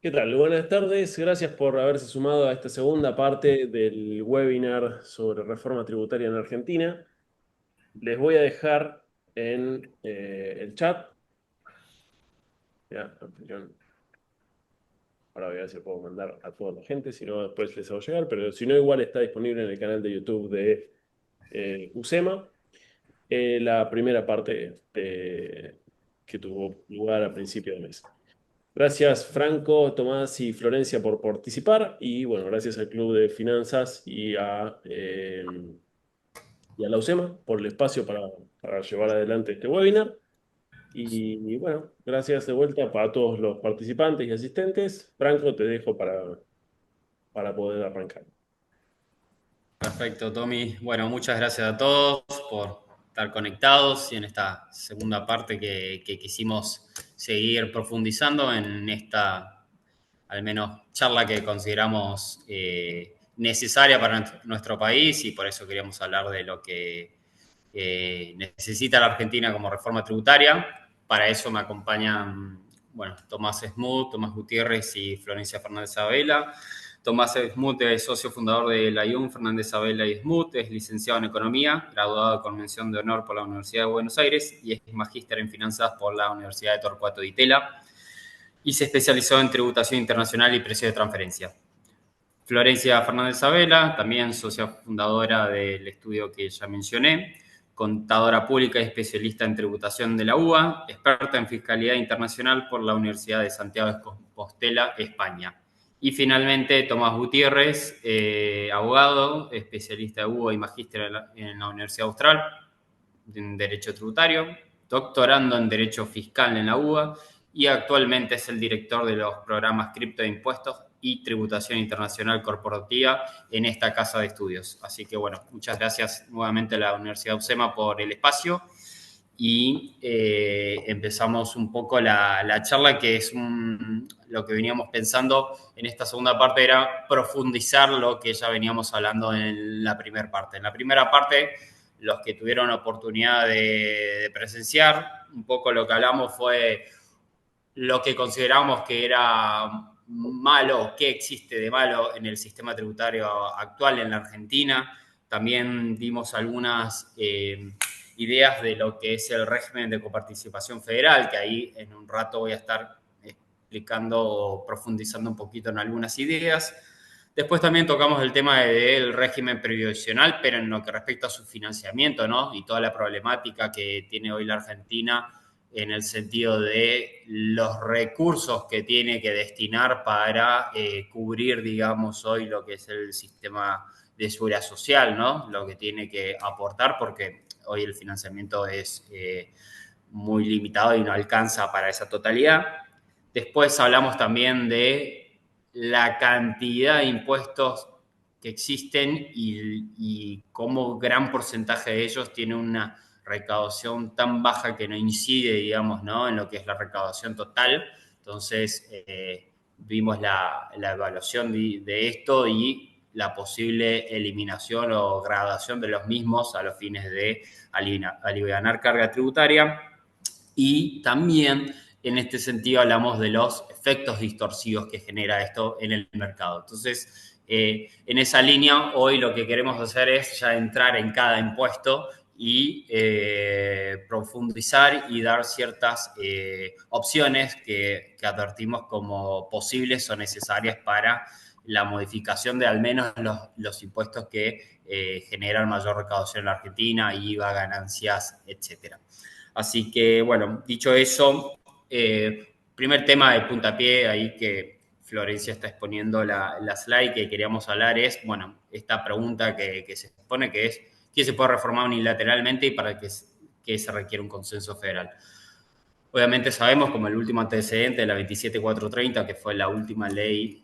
¿Qué tal? Buenas tardes. Gracias por haberse sumado a esta segunda parte del webinar sobre reforma tributaria en Argentina. Les voy a dejar en el chat. Ya, anfitrión. Ahora voy a ver si lo puedo mandar a toda la gente, si no después les hago llegar, pero si no igual está disponible en el canal de YouTube de USEMA, la primera parte que tuvo lugar a principio de mes. Gracias Franco, Tomás y Florencia por participar y bueno, gracias al Club de Finanzas y a la UCEMA por el espacio para llevar adelante este webinar. Y bueno, gracias de vuelta para todos los participantes y asistentes. Franco, te dejo para poder arrancar. Perfecto, Tommy. Bueno, muchas gracias a todos por estar conectados y en esta segunda parte que quisimos seguir profundizando en esta, al menos, charla que consideramos necesaria para nuestro país y por eso queríamos hablar de lo que necesita la Argentina como reforma tributaria. Para eso me acompañan, bueno, Tomás Smoot, Tomás Gutiérrez y Florencia Fernández Abela. Tomás Smoot es socio fundador de la IUN Fernández Abela y Smoot, es licenciado en Economía, graduado con mención de honor por la Universidad de Buenos Aires y es magíster en Finanzas por la Universidad de Torcuato Di Tella y se especializó en tributación internacional y precio de transferencia. Florencia Fernández Abela, también socia fundadora del estudio que ya mencioné, contadora pública y especialista en tributación de la UBA, experta en fiscalidad internacional por la Universidad de Santiago de Compostela, España. Y finalmente Tomás Gutiérrez, abogado, especialista de UBA y magíster en la Universidad Austral en Derecho Tributario, doctorando en Derecho Fiscal en la UBA y actualmente es el director de los programas Cripto de Impuestos y Tributación Internacional Corporativa en esta casa de estudios. Así que bueno, muchas gracias nuevamente a la Universidad UCEMA por el espacio y empezamos un poco la charla que es lo que veníamos pensando en esta segunda parte era profundizar lo que ya veníamos hablando en la primera parte. En la primera parte, los que tuvieron oportunidad de presenciar, un poco lo que hablamos fue lo que consideramos que era malo, qué existe de malo en el sistema tributario actual en la Argentina. También dimos algunas ideas de lo que es el régimen de coparticipación federal, que ahí en un rato voy a estar explicando o profundizando un poquito en algunas ideas. Después también tocamos el tema del régimen previsional, pero en lo que respecta a su financiamiento, ¿no? Y toda la problemática que tiene hoy la Argentina en el sentido de los recursos que tiene que destinar para cubrir, digamos, hoy lo que es el sistema de seguridad social, ¿no? Lo que tiene que aportar, porque hoy el financiamiento es muy limitado y no alcanza para esa totalidad. Después hablamos también de la cantidad de impuestos que existen y cómo gran porcentaje de ellos tiene una recaudación tan baja que no incide, digamos, ¿no? En lo que es la recaudación total. Entonces, vimos la evaluación de esto y la posible eliminación o gradación de los mismos a los fines de aliviar carga tributaria. Y también en este sentido hablamos de los efectos distorsivos que genera esto en el mercado. Entonces, en esa línea, hoy lo que queremos hacer es ya entrar en cada impuesto y profundizar y dar ciertas opciones que advertimos como posibles o necesarias para la modificación de al menos los impuestos que generan mayor recaudación en la Argentina, IVA, ganancias, etcétera. Así que, bueno, dicho eso, primer tema de puntapié ahí que Florencia está exponiendo la slide que queríamos hablar es, bueno, esta pregunta que se expone que es, ¿qué se puede reformar unilateralmente y para qué se requiere un consenso federal? Obviamente sabemos, como el último antecedente de la 27430, que fue la última ley,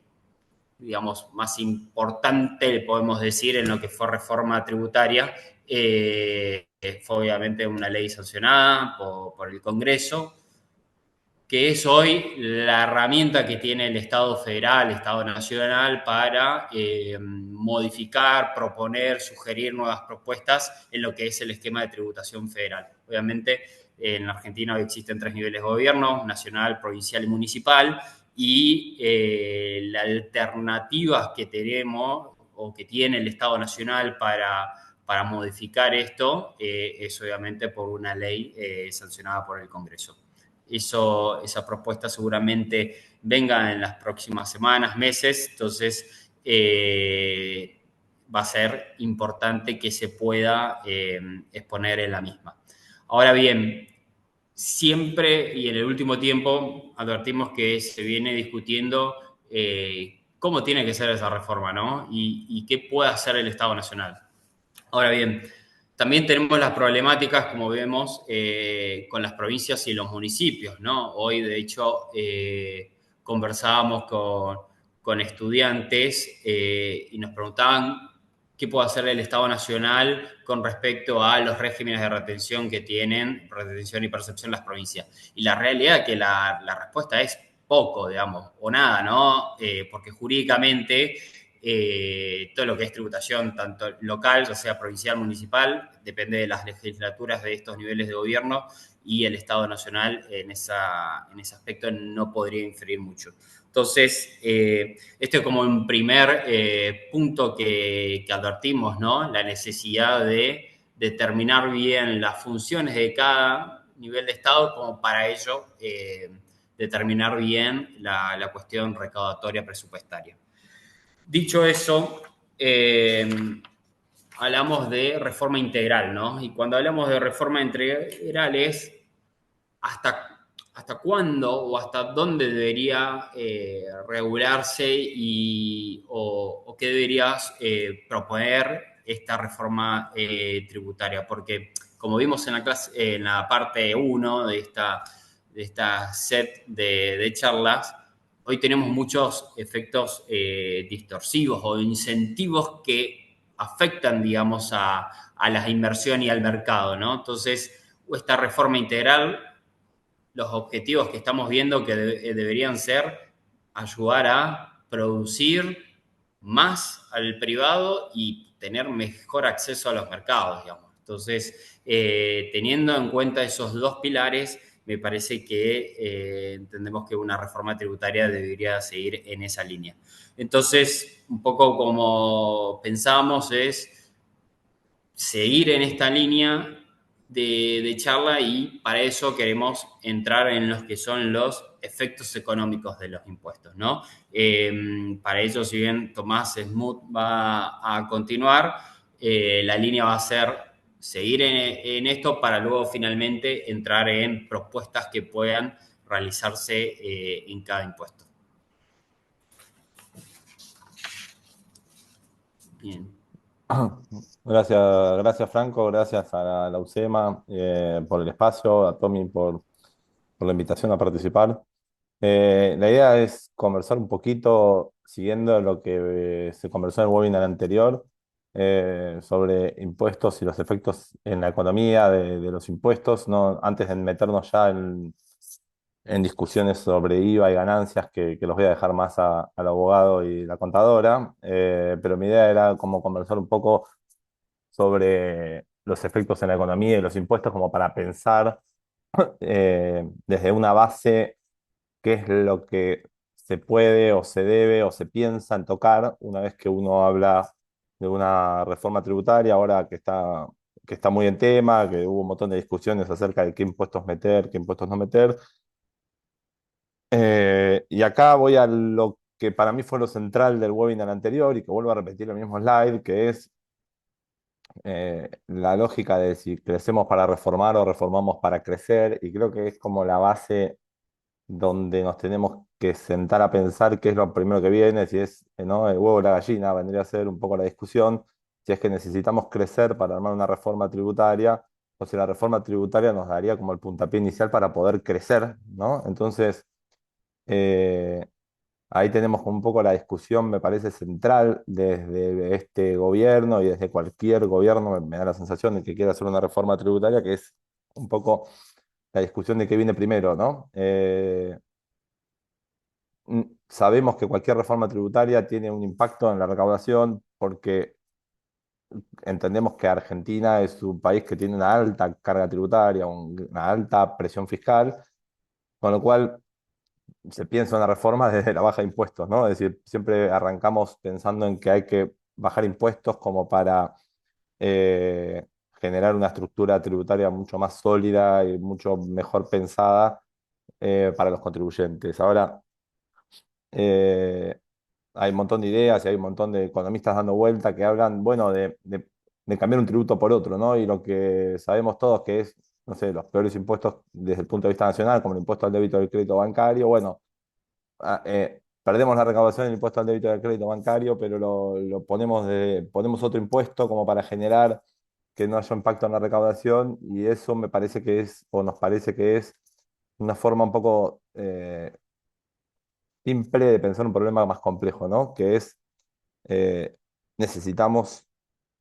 digamos, más importante, podemos decir, en lo que fue reforma tributaria, fue obviamente una ley sancionada por el Congreso, que es hoy la herramienta que tiene el Estado federal, el Estado nacional, para modificar, proponer, sugerir nuevas propuestas en lo que es el esquema de tributación federal. Obviamente, en la Argentina hoy existen tres niveles de gobierno, nacional, provincial y municipal, y las alternativas que tenemos o que tiene el Estado Nacional para modificar esto es obviamente por una ley sancionada por el Congreso. Esa propuesta seguramente venga en las próximas semanas, meses, entonces va a ser importante que se pueda exponer en la misma. Ahora bien, siempre y en el último tiempo advertimos que se viene discutiendo cómo tiene que ser esa reforma, ¿no? Y qué puede hacer el Estado Nacional. Ahora bien, también tenemos las problemáticas, como vemos, con las provincias y los municipios, ¿no? Hoy, de hecho, conversábamos con estudiantes y nos preguntaban qué puede hacer el Estado Nacional con respecto a los regímenes de retención que tienen, retención y percepción las provincias. Y la realidad es que la respuesta es poco, digamos, o nada, ¿no? Porque jurídicamente todo lo que es tributación, tanto local, ya sea provincial, municipal, depende de las legislaturas de estos niveles de gobierno y el Estado Nacional en ese aspecto no podría inferir mucho. Entonces, esto es como un primer punto que advertimos, ¿no? La necesidad de determinar bien las funciones de cada nivel de Estado como para ello determinar bien la cuestión recaudatoria presupuestaria. Dicho eso, hablamos de reforma integral, ¿no? Y cuando hablamos de reforma integral es hasta cuándo o hasta dónde debería regularse o qué deberías proponer esta reforma tributaria. Porque como vimos en la, clase, en la parte 1 de esta set de charlas, hoy tenemos muchos efectos distorsivos o incentivos que afectan, digamos, a la inversión y al mercado, ¿no? Entonces, esta reforma integral, los objetivos que estamos viendo que deberían ser ayudar a producir más al privado y tener mejor acceso a los mercados, digamos. Entonces, teniendo en cuenta esos dos pilares, me parece que entendemos que una reforma tributaria debería seguir en esa línea. Entonces, un poco como pensamos es seguir en esta línea de charla y para eso queremos entrar en los que son los efectos económicos de los impuestos, ¿no? Para ello, si bien Tomás Smoot va a continuar, la línea va a ser seguir en esto para luego finalmente entrar en propuestas que puedan realizarse en cada impuesto. Bien. Gracias Franco, gracias a la UCEMA por el espacio, a Tommy por la invitación a participar. La idea es conversar un poquito, siguiendo lo que se conversó en el webinar anterior, sobre impuestos y los efectos en la economía de los impuestos, ¿no? Antes de meternos ya en discusiones sobre IVA y ganancias, que los voy a dejar más al abogado y la contadora, pero mi idea era como conversar un poco sobre los efectos en la economía y los impuestos como para pensar desde una base qué es lo que se puede o se debe o se piensa en tocar una vez que uno habla de una reforma tributaria, ahora que está muy en tema, que hubo un montón de discusiones acerca de qué impuestos meter, qué impuestos no meter. Y acá voy a lo que para mí fue lo central del webinar anterior y que vuelvo a repetir el mismo slide, que es la lógica de si crecemos para reformar o reformamos para crecer, y creo que es como la base donde nos tenemos que sentar a pensar qué es lo primero que viene, si es, ¿no?, el huevo o la gallina, vendría a ser un poco la discusión, si es que necesitamos crecer para armar una reforma tributaria, o si la reforma tributaria nos daría como el puntapié inicial para poder crecer, ¿no? Entonces, eh, ahí tenemos un poco la discusión, me parece central, desde este gobierno y desde cualquier gobierno, me da la sensación de que quiere hacer una reforma tributaria, que es un poco la discusión de qué viene primero, ¿no? Sabemos que cualquier reforma tributaria tiene un impacto en la recaudación porque entendemos que Argentina es un país que tiene una alta carga tributaria, una alta presión fiscal, con lo cual se piensa una reforma desde la baja de impuestos, ¿no? Es decir, siempre arrancamos pensando en que hay que bajar impuestos como para eh, generar una estructura tributaria mucho más sólida y mucho mejor pensada para los contribuyentes. Ahora, eh, hay un montón de ideas y hay un montón de economistas dando vuelta que hablan, bueno, de cambiar un tributo por otro, ¿no? Y lo que sabemos todos que es, no sé, los peores impuestos desde el punto de vista nacional, como el impuesto al débito del crédito bancario, bueno, perdemos la recaudación del impuesto al débito del crédito bancario, pero lo ponemos, ponemos otro impuesto como para generar que no haya impacto en la recaudación y eso me parece que es, o nos parece que es, una forma un poco simple de pensar un problema más complejo, ¿no? Que es, eh, necesitamos,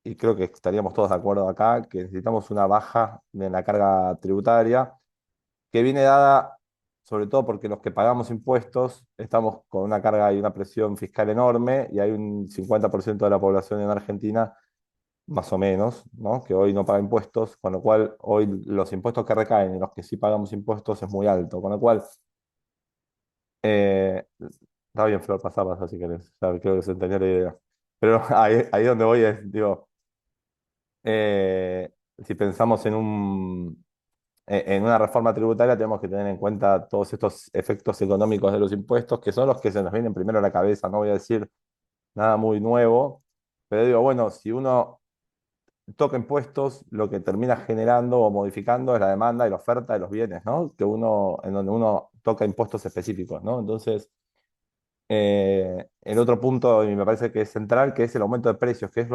y creo que estaríamos todos de acuerdo acá, que necesitamos una baja de la carga tributaria que viene dada sobre todo porque los que pagamos impuestos estamos con una carga y una presión fiscal enorme y hay un 50% de la población en Argentina, más o menos, ¿no? Que hoy no paga impuestos, con lo cual hoy los impuestos que recaen en los que sí pagamos impuestos es muy alto, con lo cual, está bien, Flor, pasá si querés, ya creo que se entendió la idea. Pero ahí donde voy es, digo, si pensamos en una reforma tributaria tenemos que tener en cuenta todos estos efectos económicos de los impuestos, que son los que se nos vienen primero a la cabeza. No voy a decir nada muy nuevo, pero digo, bueno, si uno toca impuestos, lo que termina generando o modificando es la demanda y la oferta de los bienes, ¿no? En donde uno toca impuestos específicos, ¿no? Entonces, el otro punto, y me parece que es central, que es el aumento de precios, que es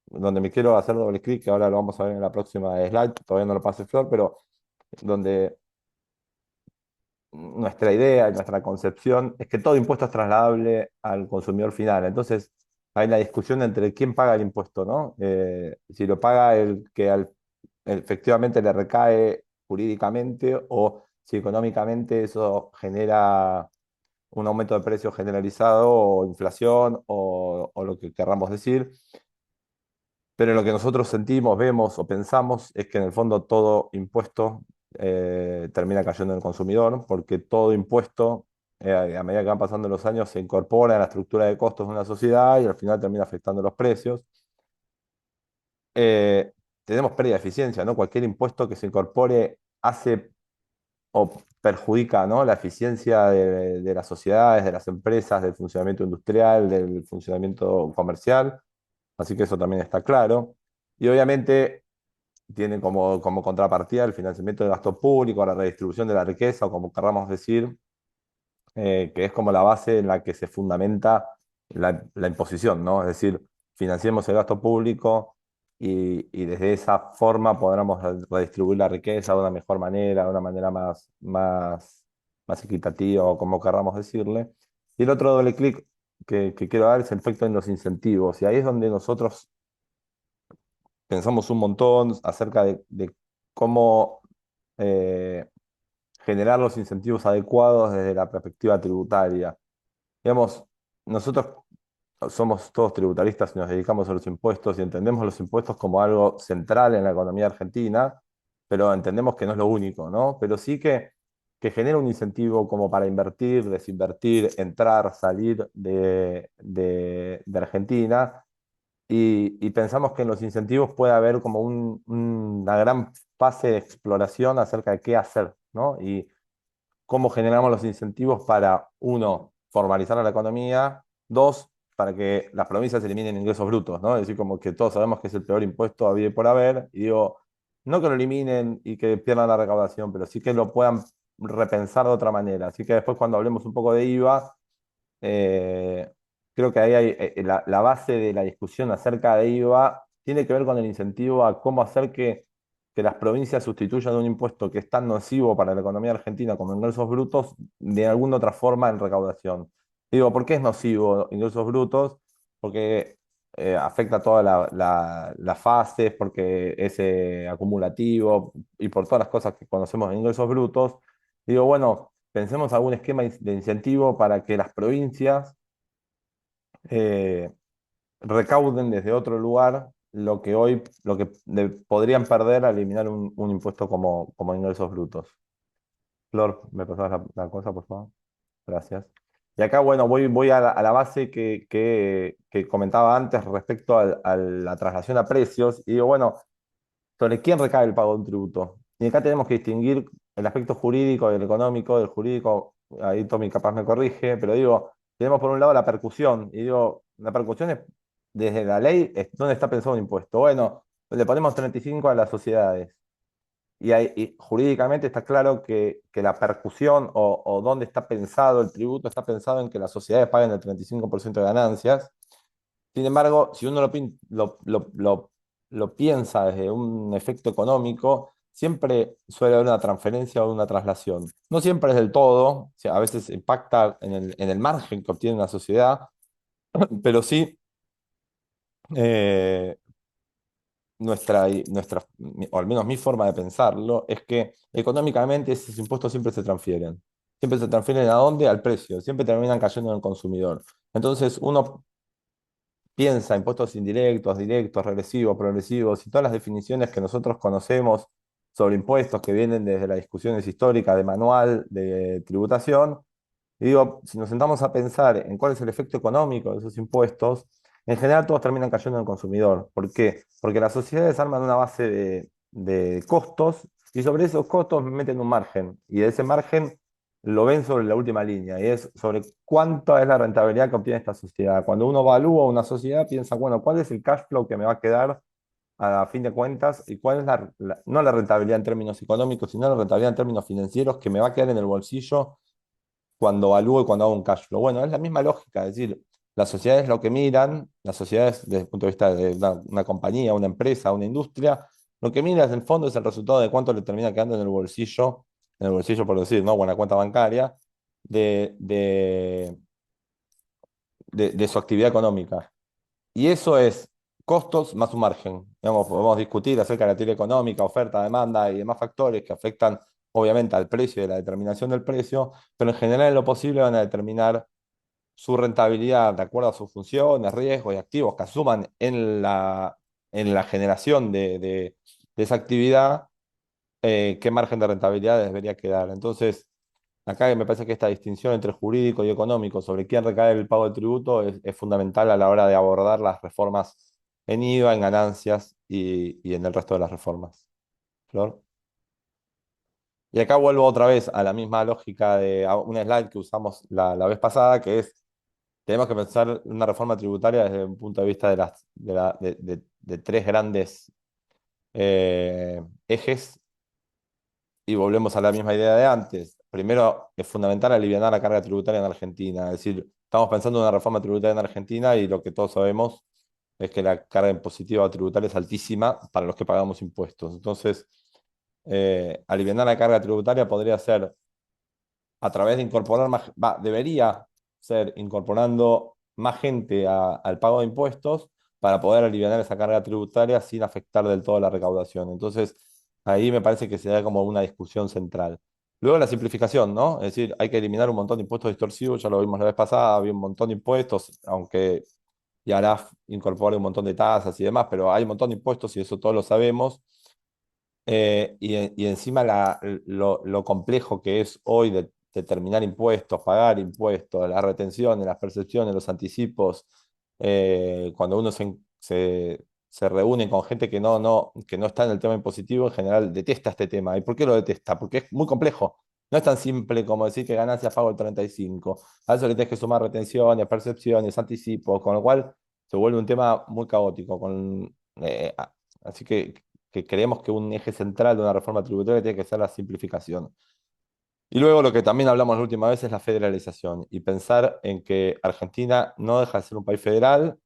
donde me quiero hacer doble clic, que ahora lo vamos a ver en la próxima slide, todavía no lo pase Flor, pero donde nuestra idea y nuestra concepción es que todo impuesto es trasladable al consumidor final. Entonces, hay la discusión entre quién paga el impuesto, ¿no? Si lo paga el que efectivamente le recae jurídicamente o si económicamente eso genera un aumento de precios generalizado o inflación o lo que querramos decir. Pero lo que nosotros sentimos, vemos o pensamos es que en el fondo todo impuesto termina cayendo en el consumidor, porque todo impuesto, a medida que van pasando los años, se incorpora en la estructura de costos de una sociedad y al final termina afectando los precios. Eh, Tenemos pérdida de eficiencia, ¿no? Cualquier impuesto que se incorpore hace o perjudica, ¿no? La eficiencia de las sociedades, de las empresas, del funcionamiento industrial, del funcionamiento comercial. Así que eso también está claro. Y obviamente tiene como contrapartida el financiamiento del gasto público, la redistribución de la riqueza, o como querramos decir, que es como la base en la que se fundamenta la imposición, ¿no? Es decir, financiemos el gasto público y desde esa forma podremos redistribuir la riqueza de una mejor manera, de una manera más equitativa, o como querramos decirle. Y el otro doble clic que quiero dar es el efecto en los incentivos. Y ahí es donde nosotros pensamos un montón acerca de cómo eh, generar los incentivos adecuados desde la perspectiva tributaria. Digamos, nosotros somos todos tributaristas y nos dedicamos a los impuestos y entendemos los impuestos como algo central en la economía argentina, pero entendemos que no es lo único, ¿no? Pero sí que genera un incentivo como para invertir, desinvertir, entrar, salir de Argentina y pensamos que en los incentivos puede haber como una gran fase de exploración acerca de qué hacer, ¿no? Y cómo generamos los incentivos para, uno, formalizar la economía, dos, para que las provincias eliminen ingresos brutos, ¿no? Es decir, como que todos sabemos que es el peor impuesto habido y por haber, y digo, no que lo eliminen y que pierdan la recaudación, pero sí que lo puedan repensar de otra manera. Así que después cuando hablemos un poco de IVA, eh, creo que ahí hay la base de la discusión acerca de IVA tiene que ver con el incentivo a cómo hacer que las provincias sustituyan un impuesto que es tan nocivo para la economía argentina como ingresos brutos de alguna otra forma en recaudación. Digo, ¿por qué es nocivo ingresos brutos? Porque afecta todas las fases, porque es acumulativo y por todas las cosas que conocemos en ingresos brutos. Digo, bueno, pensemos algún esquema de incentivo para que las provincias eh, recauden desde otro lugar lo que podrían perder al eliminar un impuesto como ingresos brutos. Flor, ¿me pasas la cosa, por favor? Gracias. Y acá, bueno, voy a la base que comentaba antes respecto a la traslación a precios. Y digo, bueno, ¿sobre quién recae el pago de un tributo? Y acá tenemos que distinguir el aspecto jurídico y el económico. Del jurídico, ahí Tommy capaz me corrige, pero digo, tenemos por un lado la percusión. Y digo, la percusión es, desde la ley, ¿dónde está pensado un impuesto? Bueno, le ponemos 35 a las sociedades. Y jurídicamente está claro que la percusión o dónde está pensado el tributo está pensado en que las sociedades paguen el 35% de ganancias. Sin embargo, si uno lo piensa desde un efecto económico, siempre suele haber una transferencia o una traslación. No siempre es del todo, o sea, a veces impacta en el margen que obtiene una sociedad, pero sí eh, o al menos mi forma de pensarlo, es que económicamente esos impuestos siempre se transfieren. Siempre se transfieren ¿a dónde? Al precio. Siempre terminan cayendo en el consumidor. Entonces uno piensa impuestos indirectos, directos, regresivos, progresivos y todas las definiciones que nosotros conocemos sobre impuestos que vienen desde las discusiones históricas de manual de tributación. Y digo, si nos sentamos a pensar en cuál es el efecto económico de esos impuestos, en general todos terminan cayendo en el consumidor. ¿Por qué? Porque las sociedades arman una base de costos y sobre esos costos meten un margen. Y de ese margen lo ven sobre la última línea y es sobre cuánta es la rentabilidad que obtiene esta sociedad. Cuando uno evalúa una sociedad, piensa, bueno, ¿cuál es el cash flow que me va a quedar a fin de cuentas y cuál es no la rentabilidad en términos económicos, sino la rentabilidad en términos financieros que me va a quedar en el bolsillo cuando evalúo y cuando hago un cash flow? Bueno, es la misma lógica, es decir, las sociedades lo que miran, las sociedades desde el punto de vista de una compañía, una empresa, una industria, lo que miran en el fondo es el resultado de cuánto le termina quedando en el bolsillo por decir, ¿no? Buena cuenta bancaria, de, de, de su actividad económica. Y eso es costos más un margen. Digamos, podemos discutir acerca de la teoría económica, oferta, demanda y demás factores que afectan obviamente al precio y a la determinación del precio, pero en general en lo posible van a determinar su rentabilidad de acuerdo a sus funciones, riesgos y activos que asuman en la generación de esa actividad, qué margen de rentabilidad debería quedar. Entonces, acá me parece que esta distinción entre jurídico y económico sobre quién recae el pago del tributo es fundamental a la hora de abordar las reformas en IVA, en ganancias y en el resto de las reformas. Flor. Y acá vuelvo otra vez a la misma lógica de un slide que usamos la vez pasada, que es, tenemos que pensar una reforma tributaria desde un punto de vista de tres grandes ejes y volvemos a la misma idea de antes. Primero, es fundamental aliviar la carga tributaria en Argentina. Es decir, estamos pensando en una reforma tributaria en Argentina y lo que todos sabemos es que la carga impositiva tributaria es altísima para los que pagamos impuestos. Entonces, aliviar la carga tributaria podría ser a través de incorporar más, debería ser incorporando más gente al pago de impuestos para poder aliviar esa carga tributaria sin afectar del todo la recaudación. Entonces, ahí me parece que se da como una discusión central. Luego la simplificación, ¿no? Es decir, hay que eliminar un montón de impuestos distorsivos, ya lo vimos la vez pasada, había un montón de impuestos, aunque YARAF incorpore un montón de tasas y demás, pero hay un montón de impuestos y eso todos lo sabemos. Y encima lo complejo que es hoy de determinar impuestos, pagar impuestos, las retenciones, las percepciones, los anticipos, cuando uno se reúne con gente que no está en el tema impositivo, en general detesta este tema. ¿Y por qué lo detesta? Porque es muy complejo. No es tan simple como decir que ganancias pago el 35. A eso le tienes que sumar retenciones, percepciones, anticipos, con lo cual se vuelve un tema muy caótico. Así que creemos que un eje central de una reforma tributaria tiene que ser la simplificación. Y luego lo que también hablamos la última vez es la federalización y pensar en que Argentina no deja de ser un país federal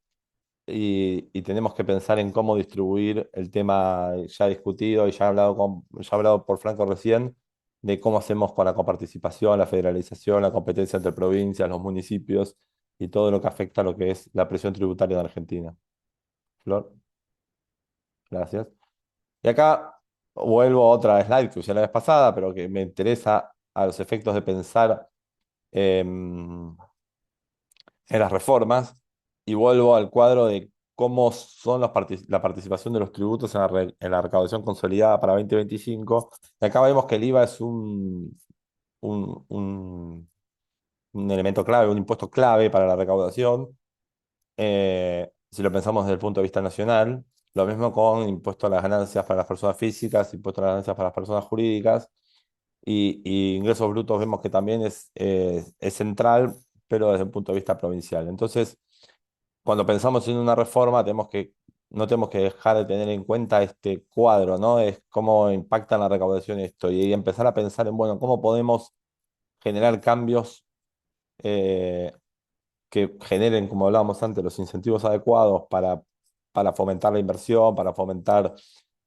y tenemos que pensar en cómo distribuir el tema ya discutido y ya hablado por Franco recién de cómo hacemos con la coparticipación, la federalización, la competencia entre provincias, los municipios y todo lo que afecta a lo que es la presión tributaria de Argentina. Flor, gracias. Y acá vuelvo a otra slide que usé la vez pasada, pero que me interesa a los efectos de pensar en las reformas, y vuelvo al cuadro de cómo son la participación de los tributos en la recaudación consolidada para 2025. Y acá vemos que el IVA es un un elemento clave, un impuesto clave para la recaudación, si lo pensamos desde el punto de vista nacional. Lo mismo con impuesto a las ganancias para las personas físicas, impuesto a las ganancias para las personas jurídicas y ingresos brutos vemos que también es central, pero desde un punto de vista provincial. Entonces, cuando pensamos en una reforma, no tenemos que dejar de tener en cuenta este cuadro, ¿no? Es cómo impacta en la recaudación esto y empezar a pensar en, bueno, cómo podemos generar cambios eh, que generen, como hablábamos antes, los incentivos adecuados para fomentar la inversión, para fomentar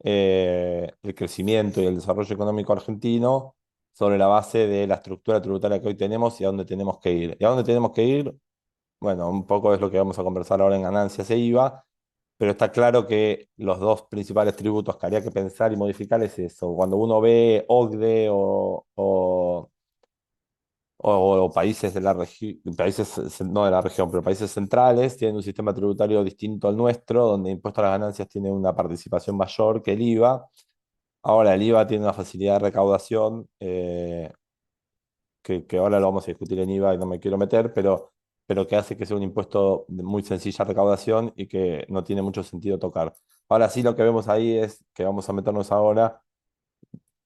el crecimiento y el desarrollo económico argentino sobre la base de la estructura tributaria que hoy tenemos y a dónde tenemos que ir. ¿Y a dónde tenemos que ir? Bueno, un poco es lo que vamos a conversar ahora en ganancias e IVA, pero está claro que los dos principales tributos que habría que pensar y modificar es eso. Cuando uno ve OCDE o países de la región, no de la región, pero países centrales tienen un sistema tributario distinto al nuestro, donde el impuesto a las ganancias tiene una participación mayor que el IVA. Ahora, el IVA tiene una facilidad de recaudación, que ahora lo vamos a discutir en IVA y no me quiero meter, pero que hace que sea un impuesto de muy sencilla recaudación y que no tiene mucho sentido tocar. Ahora sí lo que vemos ahí es que vamos a meternos ahora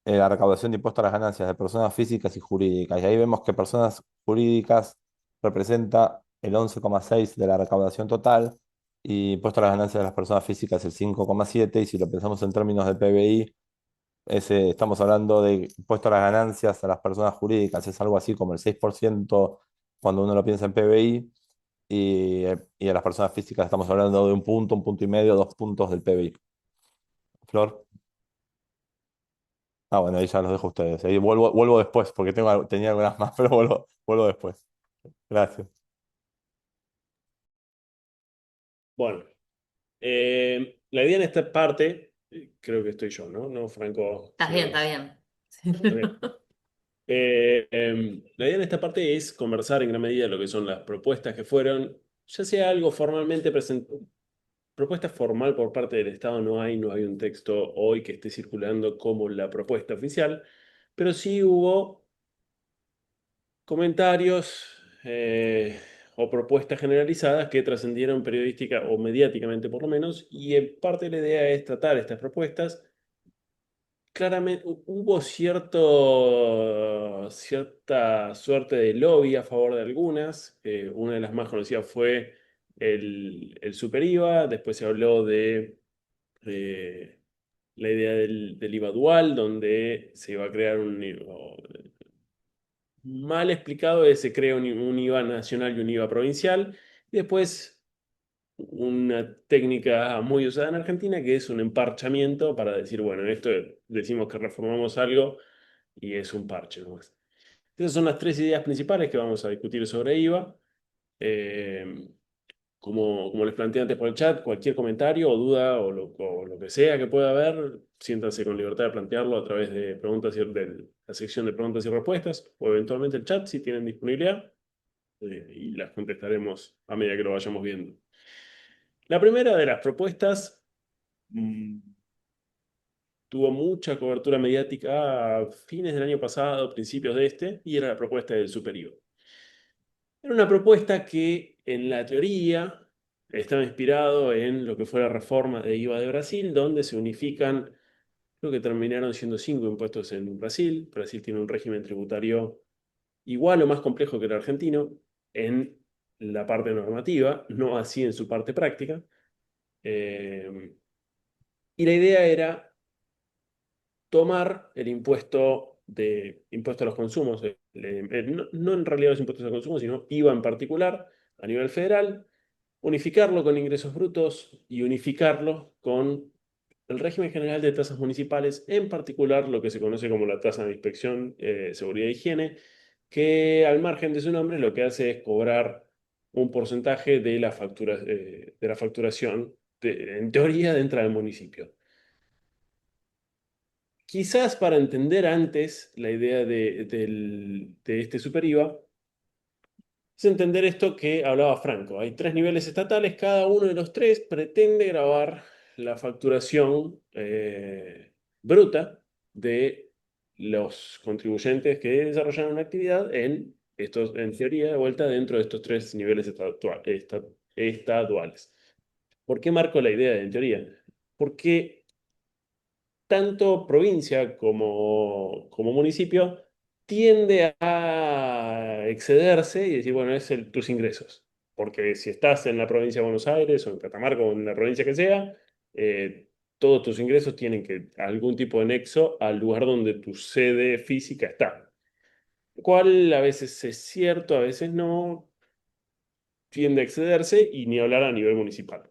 la recaudación de impuestos a las ganancias de personas físicas y jurídicas. Y ahí vemos que personas jurídicas representa el 11,6 de la recaudación total y impuesto a las ganancias de las personas físicas el 5,7. Y si lo pensamos en términos de PBI, estamos hablando de impuesto a las ganancias a las personas jurídicas, es algo así como el 6% cuando uno lo piensa en PBI. Y a las personas físicas estamos hablando de un punto y medio, 2 puntos del PBI. Flor. Ah, bueno, ahí ya los dejo a ustedes. Ahí vuelvo después, porque tenía algunas más, pero vuelvo después. Gracias. Bueno, la idea en esta parte, creo que estoy yo, ¿no? No, Franco, Estás si bien, no está es. bien. Está bien. La idea en esta parte es conversar en gran medida lo que son las propuestas que fueron, ya sea algo formalmente presentado, propuesta formal por parte del Estado no hay un texto hoy que esté circulando como la propuesta oficial, pero sí hubo comentarios o propuestas generalizadas que trascendieron periodística o mediáticamente por lo menos, y en parte la idea es tratar estas propuestas. Claramente hubo cierta suerte de lobby a favor de algunas. Una de las más conocidas fue el Super IVA. Después se habló de la idea del IVA dual, donde se iba a crear mal explicado, se crea un IVA nacional y un IVA provincial. Y después una técnica muy usada en Argentina, que es un emparchamiento para decir, bueno, en esto decimos que reformamos algo y es un parche nomás. Esas son las tres ideas principales que vamos a discutir sobre IVA. Eh, como les planteé antes por el chat, cualquier comentario o duda o lo que sea que pueda haber, siéntanse con libertad de plantearlo a través de de la sección de preguntas y respuestas o eventualmente el chat si tienen disponibilidad, y las contestaremos a medida que lo vayamos viendo. La primera de las propuestas mm, tuvo mucha cobertura mediática a fines del año pasado, principios de este, y era la propuesta del Super IVA. Era una propuesta que en la teoría estaba inspirado en lo que fue la reforma de IVA de Brasil, donde se unifican, creo que terminaron siendo 5 impuestos en Brasil. Brasil tiene un régimen tributario igual o más complejo que el argentino en la parte normativa, no así en su parte práctica. Eh, y la idea era tomar el impuesto a los consumos, no en realidad los impuestos al consumo, sino IVA en particular, a nivel federal, unificarlo con ingresos brutos y unificarlo con el régimen general de tasas municipales, en particular lo que se conoce como la tasa de inspección, seguridad e higiene, que al margen de su nombre lo que hace es cobrar un porcentaje de la facturación, en teoría, dentro del municipio. Quizás para entender antes la idea de este super IVA, es entender esto que hablaba Franco. Hay tres niveles estatales, cada uno de los tres pretende grabar la facturación bruta de los contribuyentes que desarrollan una actividad en Esto, en teoría, de vuelta dentro de estos tres niveles estaduales. ¿Por qué marco la idea de en teoría? Porque tanto provincia como municipio tiende a excederse y decir, bueno, tus ingresos. Porque si estás en la provincia de Buenos Aires o en Catamarca o en la provincia que sea, todos tus ingresos tienen que algún tipo de nexo al lugar donde tu sede física está. Lo cual a veces es cierto, a veces no, tiende a excederse y ni hablar a nivel municipal.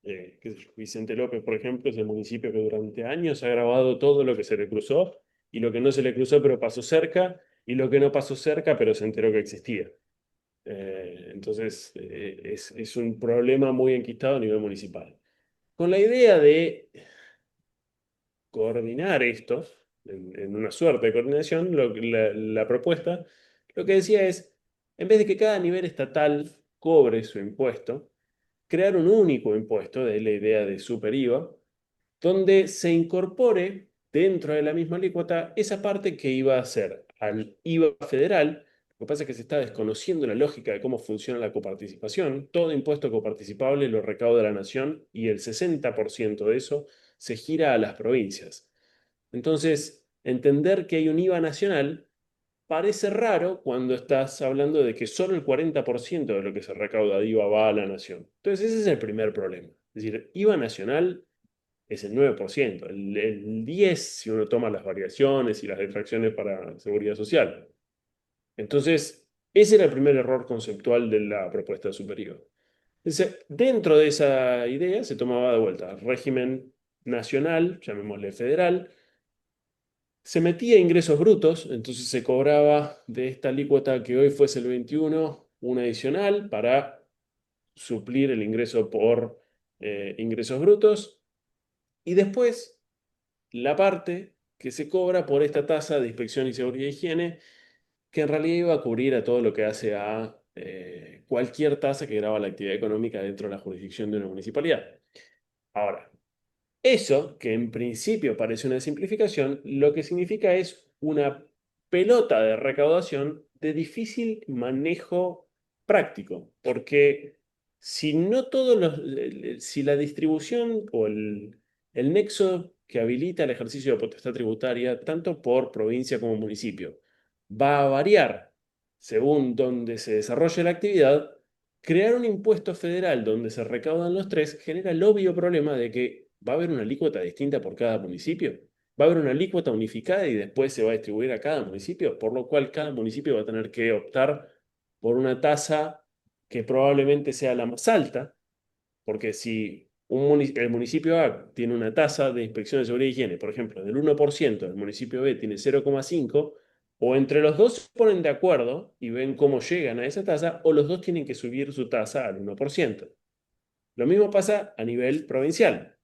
Qué sé yo, Vicente López, por ejemplo, es el municipio que durante años ha grabado todo lo que se le cruzó y lo que no se le cruzó pero pasó cerca y lo que no pasó cerca pero se enteró que existía. Entonces, es un problema muy enquistado a nivel municipal. Con la idea de coordinar esto, en una suerte de coordinación, la propuesta, lo que decía es, en vez de que cada nivel estatal cobre su impuesto, crear un único impuesto, de la idea de super IVA, donde se incorpore dentro de la misma alícuota esa parte que iba a ser al IVA federal. Lo que pasa es que se está desconociendo la lógica de cómo funciona la coparticipación. Todo impuesto coparticipable lo recauda la nación y el 60% de eso se gira a las provincias. Entonces, entender que hay un IVA nacional parece raro cuando estás hablando de que solo el 40% de lo que se recauda de IVA va a la nación. Entonces, ese es el primer problema. Es decir, IVA nacional es el 9%, el 10% si uno toma las variaciones y las detracciones para seguridad social. Entonces, ese era el primer error conceptual de la propuesta superior. Entonces, dentro de esa idea se tomaba de vuelta régimen nacional, llamémosle federal, se metía ingresos brutos, entonces se cobraba de esta alícuota que hoy fuese el 21, un adicional para suplir el ingreso por ingresos brutos, y después la parte que se cobra por esta tasa de inspección y seguridad y higiene, que en realidad iba a cubrir a todo lo que hace a cualquier tasa que graba la actividad económica dentro de la jurisdicción de una municipalidad. Ahora, eso, que en principio parece una simplificación, lo que significa es una pelota de recaudación de difícil manejo práctico, porque si no todos si la distribución o el nexo que habilita el ejercicio de potestad tributaria, tanto por provincia como municipio, va a variar según donde se desarrolle la actividad, crear un impuesto federal donde se recaudan los tres genera el obvio problema de que va a haber una alícuota distinta por cada municipio. Va a haber una alícuota unificada y después se va a distribuir a cada municipio, por lo cual cada municipio va a tener que optar por una tasa que probablemente sea la más alta, porque si el municipio A tiene una tasa de inspección de seguridad y higiene, por ejemplo, del 1%, el municipio B tiene 0,5%, o entre los dos se ponen de acuerdo y ven cómo llegan a esa tasa, o los dos tienen que subir su tasa al 1%. Lo mismo pasa a nivel provincial.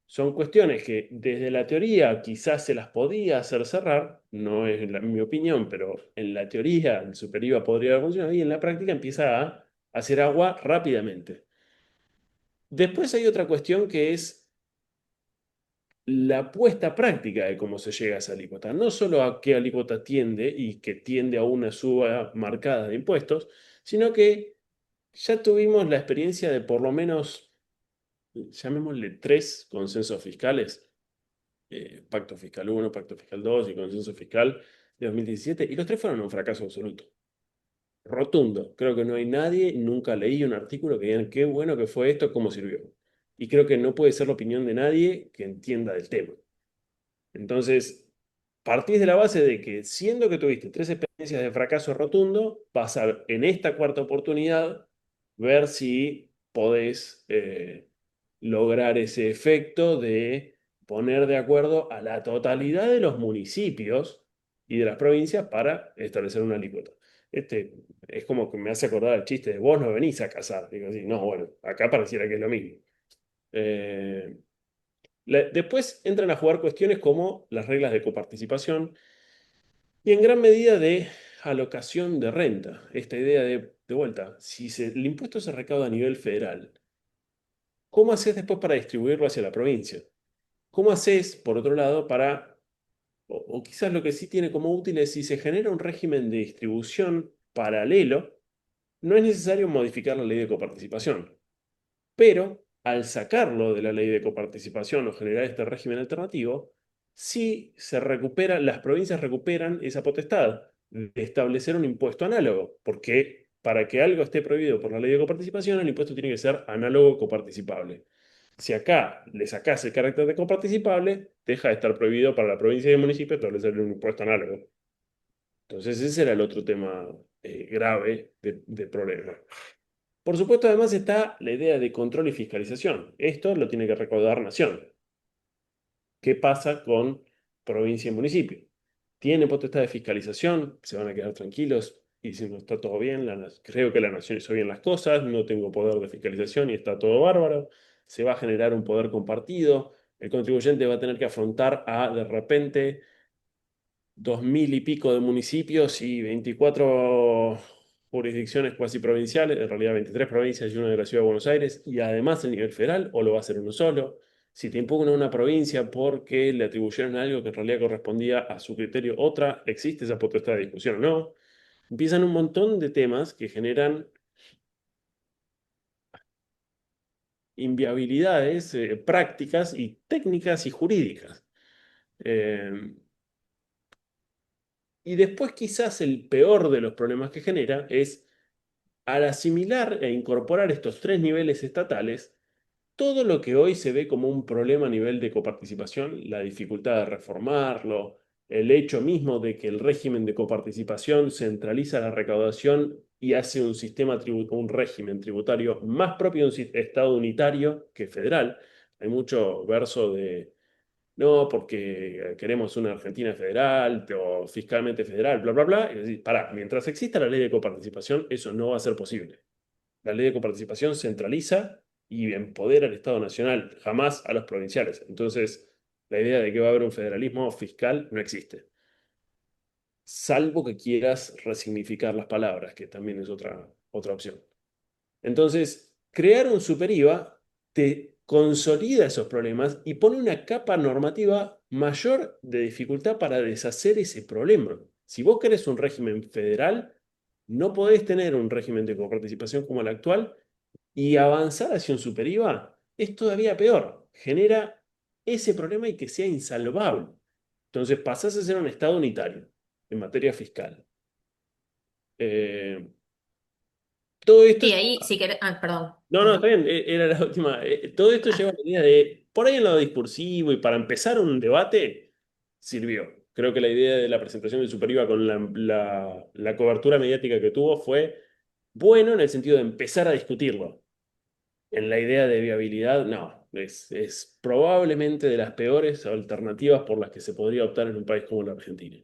Son cuestiones que desde la teoría quizás se las podía hacer cerrar, no es mi opinión, pero en la teoría el superior podría haber funcionado y en la práctica empieza a hacer agua rápidamente. Después hay otra cuestión que es la puesta práctica de cómo se llega a esa alícuota. No solo a qué alícuota tiende y que tiende a una suba marcada de impuestos, sino que ya tuvimos la experiencia de por lo menos, llamémosle, tres consensos fiscales, Pacto Fiscal 1, Pacto Fiscal 2 y Consenso Fiscal de 2017, y los tres fueron un fracaso absoluto. Rotundo. Creo que no hay nadie, nunca leí un artículo que digan qué bueno que fue esto, cómo sirvió. Y creo que no puede ser la opinión de nadie que entienda del tema. Entonces, partís de la base de que, siendo que tuviste tres experiencias de fracaso rotundo, vas a, en esta cuarta oportunidad, ver si podés lograr ese efecto de poner de acuerdo a la totalidad de los municipios y de las provincias para establecer una alícuota. Este es como que me hace acordar el chiste de vos no venís a casar. Digo así, no, bueno, acá pareciera que es lo mismo. Eh, Después entran a jugar cuestiones como las reglas de coparticipación y en gran medida de alocación de renta. Esta idea de vuelta, si el impuesto se recauda a nivel federal, ¿cómo haces después para distribuirlo hacia la provincia? ¿Cómo haces, por otro lado, para, o quizás lo que sí tiene como útil es si se genera un régimen de distribución paralelo, no es necesario modificar la ley de coparticipación. Pero al sacarlo de la ley de coparticipación o generar este régimen alternativo, sí se recupera, las provincias recuperan esa potestad de establecer un impuesto análogo, porque para que algo esté prohibido por la ley de coparticipación, el impuesto tiene que ser análogo coparticipable. Si acá le sacás el carácter de coparticipable, deja de estar prohibido para la provincia y el municipio establecer un impuesto análogo. Entonces ese era el otro tema grave de problema. Por supuesto, además está la idea de control y fiscalización. Esto lo tiene que recaudar Nación. ¿Qué pasa con provincia y municipio? ¿Tiene potestad de fiscalización? ¿Se van a quedar tranquilos? Y si no está todo bien, creo que la Nación hizo bien las cosas, no tengo poder de fiscalización y está todo bárbaro. Se va a generar un poder compartido. El contribuyente va a tener que afrontar de repente 2000 y pico de municipios y 24 jurisdicciones cuasi provinciales, en realidad 23 provincias y una de la Ciudad de Buenos Aires, y además el nivel federal, o lo va a hacer uno solo. Si te impugna una provincia porque le atribuyeron algo que en realidad correspondía a su criterio otra, ¿existe esa potestad de discusión o no? Empiezan un montón de temas que generan inviabilidades prácticas y técnicas y jurídicas. Eh, y después quizás el peor de los problemas que genera es al asimilar e incorporar estos tres niveles estatales, todo lo que hoy se ve como un problema a nivel de coparticipación, la dificultad de reformarlo, el hecho mismo de que el régimen de coparticipación centraliza la recaudación y hace un régimen tributario más propio de un Estado unitario que federal. Hay mucho verso de, no, porque queremos una Argentina federal o fiscalmente federal, bla, bla, bla. Y decir, pará, mientras exista la ley de coparticipación, eso no va a ser posible. La ley de coparticipación centraliza y empodera al Estado Nacional, jamás a los provinciales. Entonces, la idea de que va a haber un federalismo fiscal no existe. Salvo que quieras resignificar las palabras, que también es otra opción. Entonces, crear un super IVA te consolida esos problemas y pone una capa normativa mayor de dificultad para deshacer ese problema. Si vos querés un régimen federal, no podés tener un régimen de coparticipación como el actual y avanzar hacia un super IVA es todavía peor. Genera ese problema y que sea insalvable. Entonces pasás a ser un Estado unitario en materia fiscal. Eh, todo esto Sí, ahí, si querés, perdón, No, no, está Tommy. bien, era la última. Todo esto lleva a la idea de, por ahí en lo discursivo y para empezar un debate, sirvió. Creo que la idea de la presentación del Super IVA con la cobertura mediática que tuvo fue bueno en el sentido de empezar a discutirlo. En la idea de viabilidad, no, es probablemente de las peores alternativas por las que se podría optar en un país como la Argentina.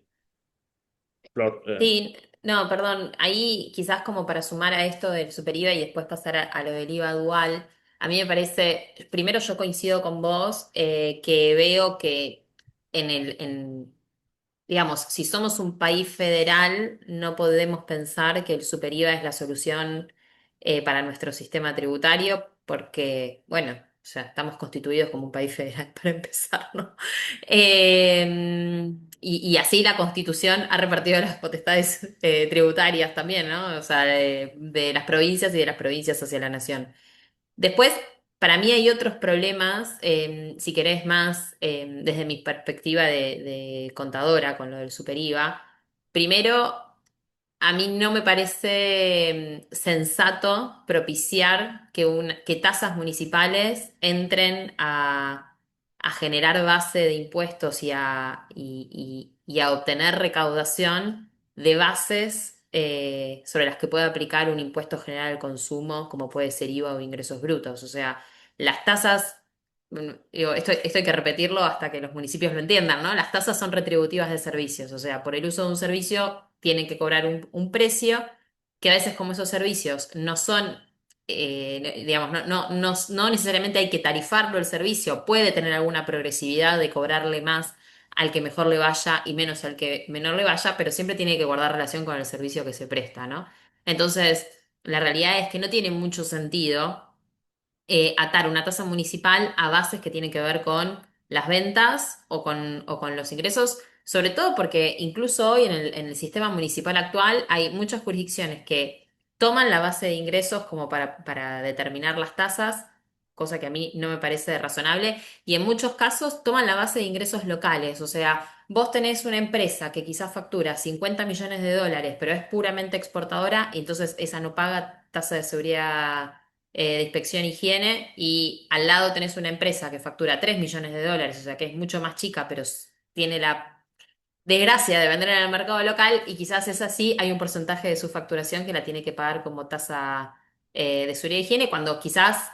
Sí, no, perdón, ahí quizás como para sumar a esto del super IVA y después pasar a lo del IVA dual, a mí me parece, primero yo coincido con vos, que veo que digamos, si somos un país federal, no podemos pensar que el super IVA es la solución para nuestro sistema tributario, porque, bueno, o sea, estamos constituidos como un país federal para empezar, ¿no? Y así la Constitución ha repartido las potestades tributarias también, ¿no? O sea, de las provincias y de las provincias hacia la nación. Después, para mí hay otros problemas, si querés más, desde mi perspectiva de contadora con lo del super IVA. Primero, a mí no me parece sensato propiciar que tasas municipales entren a generar base de impuestos y a obtener recaudación de bases sobre las que pueda aplicar un impuesto general al consumo, como puede ser IVA o ingresos brutos. O sea, las tasas, digo, esto hay que repetirlo hasta que los municipios lo entiendan, ¿no? Las tasas son retributivas de servicios, o sea, por el uso de un servicio tienen que cobrar un precio que a veces como esos servicios no son, digamos, no necesariamente hay que tarifarlo el servicio, puede tener alguna progresividad de cobrarle más al que mejor le vaya y menos al que menor le vaya, pero siempre tiene que guardar relación con el servicio que se presta, ¿no? Entonces, la realidad es que no tiene mucho sentido atar una tasa municipal a bases que tienen que ver con las ventas o con los ingresos, Sobre todo porque incluso hoy en el sistema municipal actual hay muchas jurisdicciones que toman la base de ingresos como para determinar las tasas, cosa que a mí no me parece razonable, y en muchos casos toman la base de ingresos locales. O sea, vos tenés una empresa que quizás factura 50 millones de dólares, pero es puramente exportadora, y entonces esa no paga tasa de seguridad, de inspección e higiene, y al lado tenés una empresa que factura 3 millones de dólares, o sea que es mucho más chica, pero tiene la desgracia de vender en el mercado local, y quizás es así, hay un porcentaje de su facturación que la tiene que pagar como tasa, de seguridad y higiene, cuando quizás